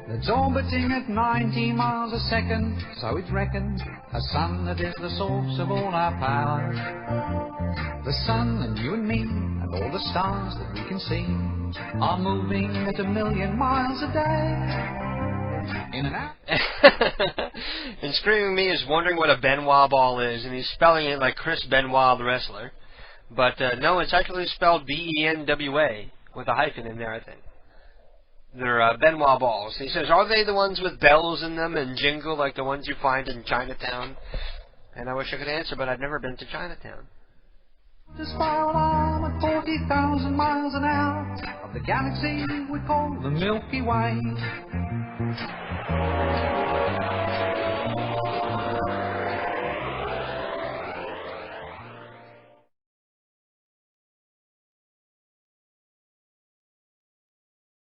That's orbiting at 90 miles a second, so it's reckoned a sun that is the source of all our power. The sun and you and me and all the stars that we can see are moving at 1,000,000 miles a day. In an hour. And Screaming Me is wondering what a Benoit ball is, and he's spelling it like Chris Benoit, the wrestler. But no, it's actually spelled B-E-N-W-A, with a hyphen in there, I think. They're Benoit balls. He says, are they the ones with bells in them and jingle like the ones you find in Chinatown? And I wish I could answer, but I've never been to Chinatown. The spiral arm at 40,000 miles an hour of the galaxy we call the Milky Way.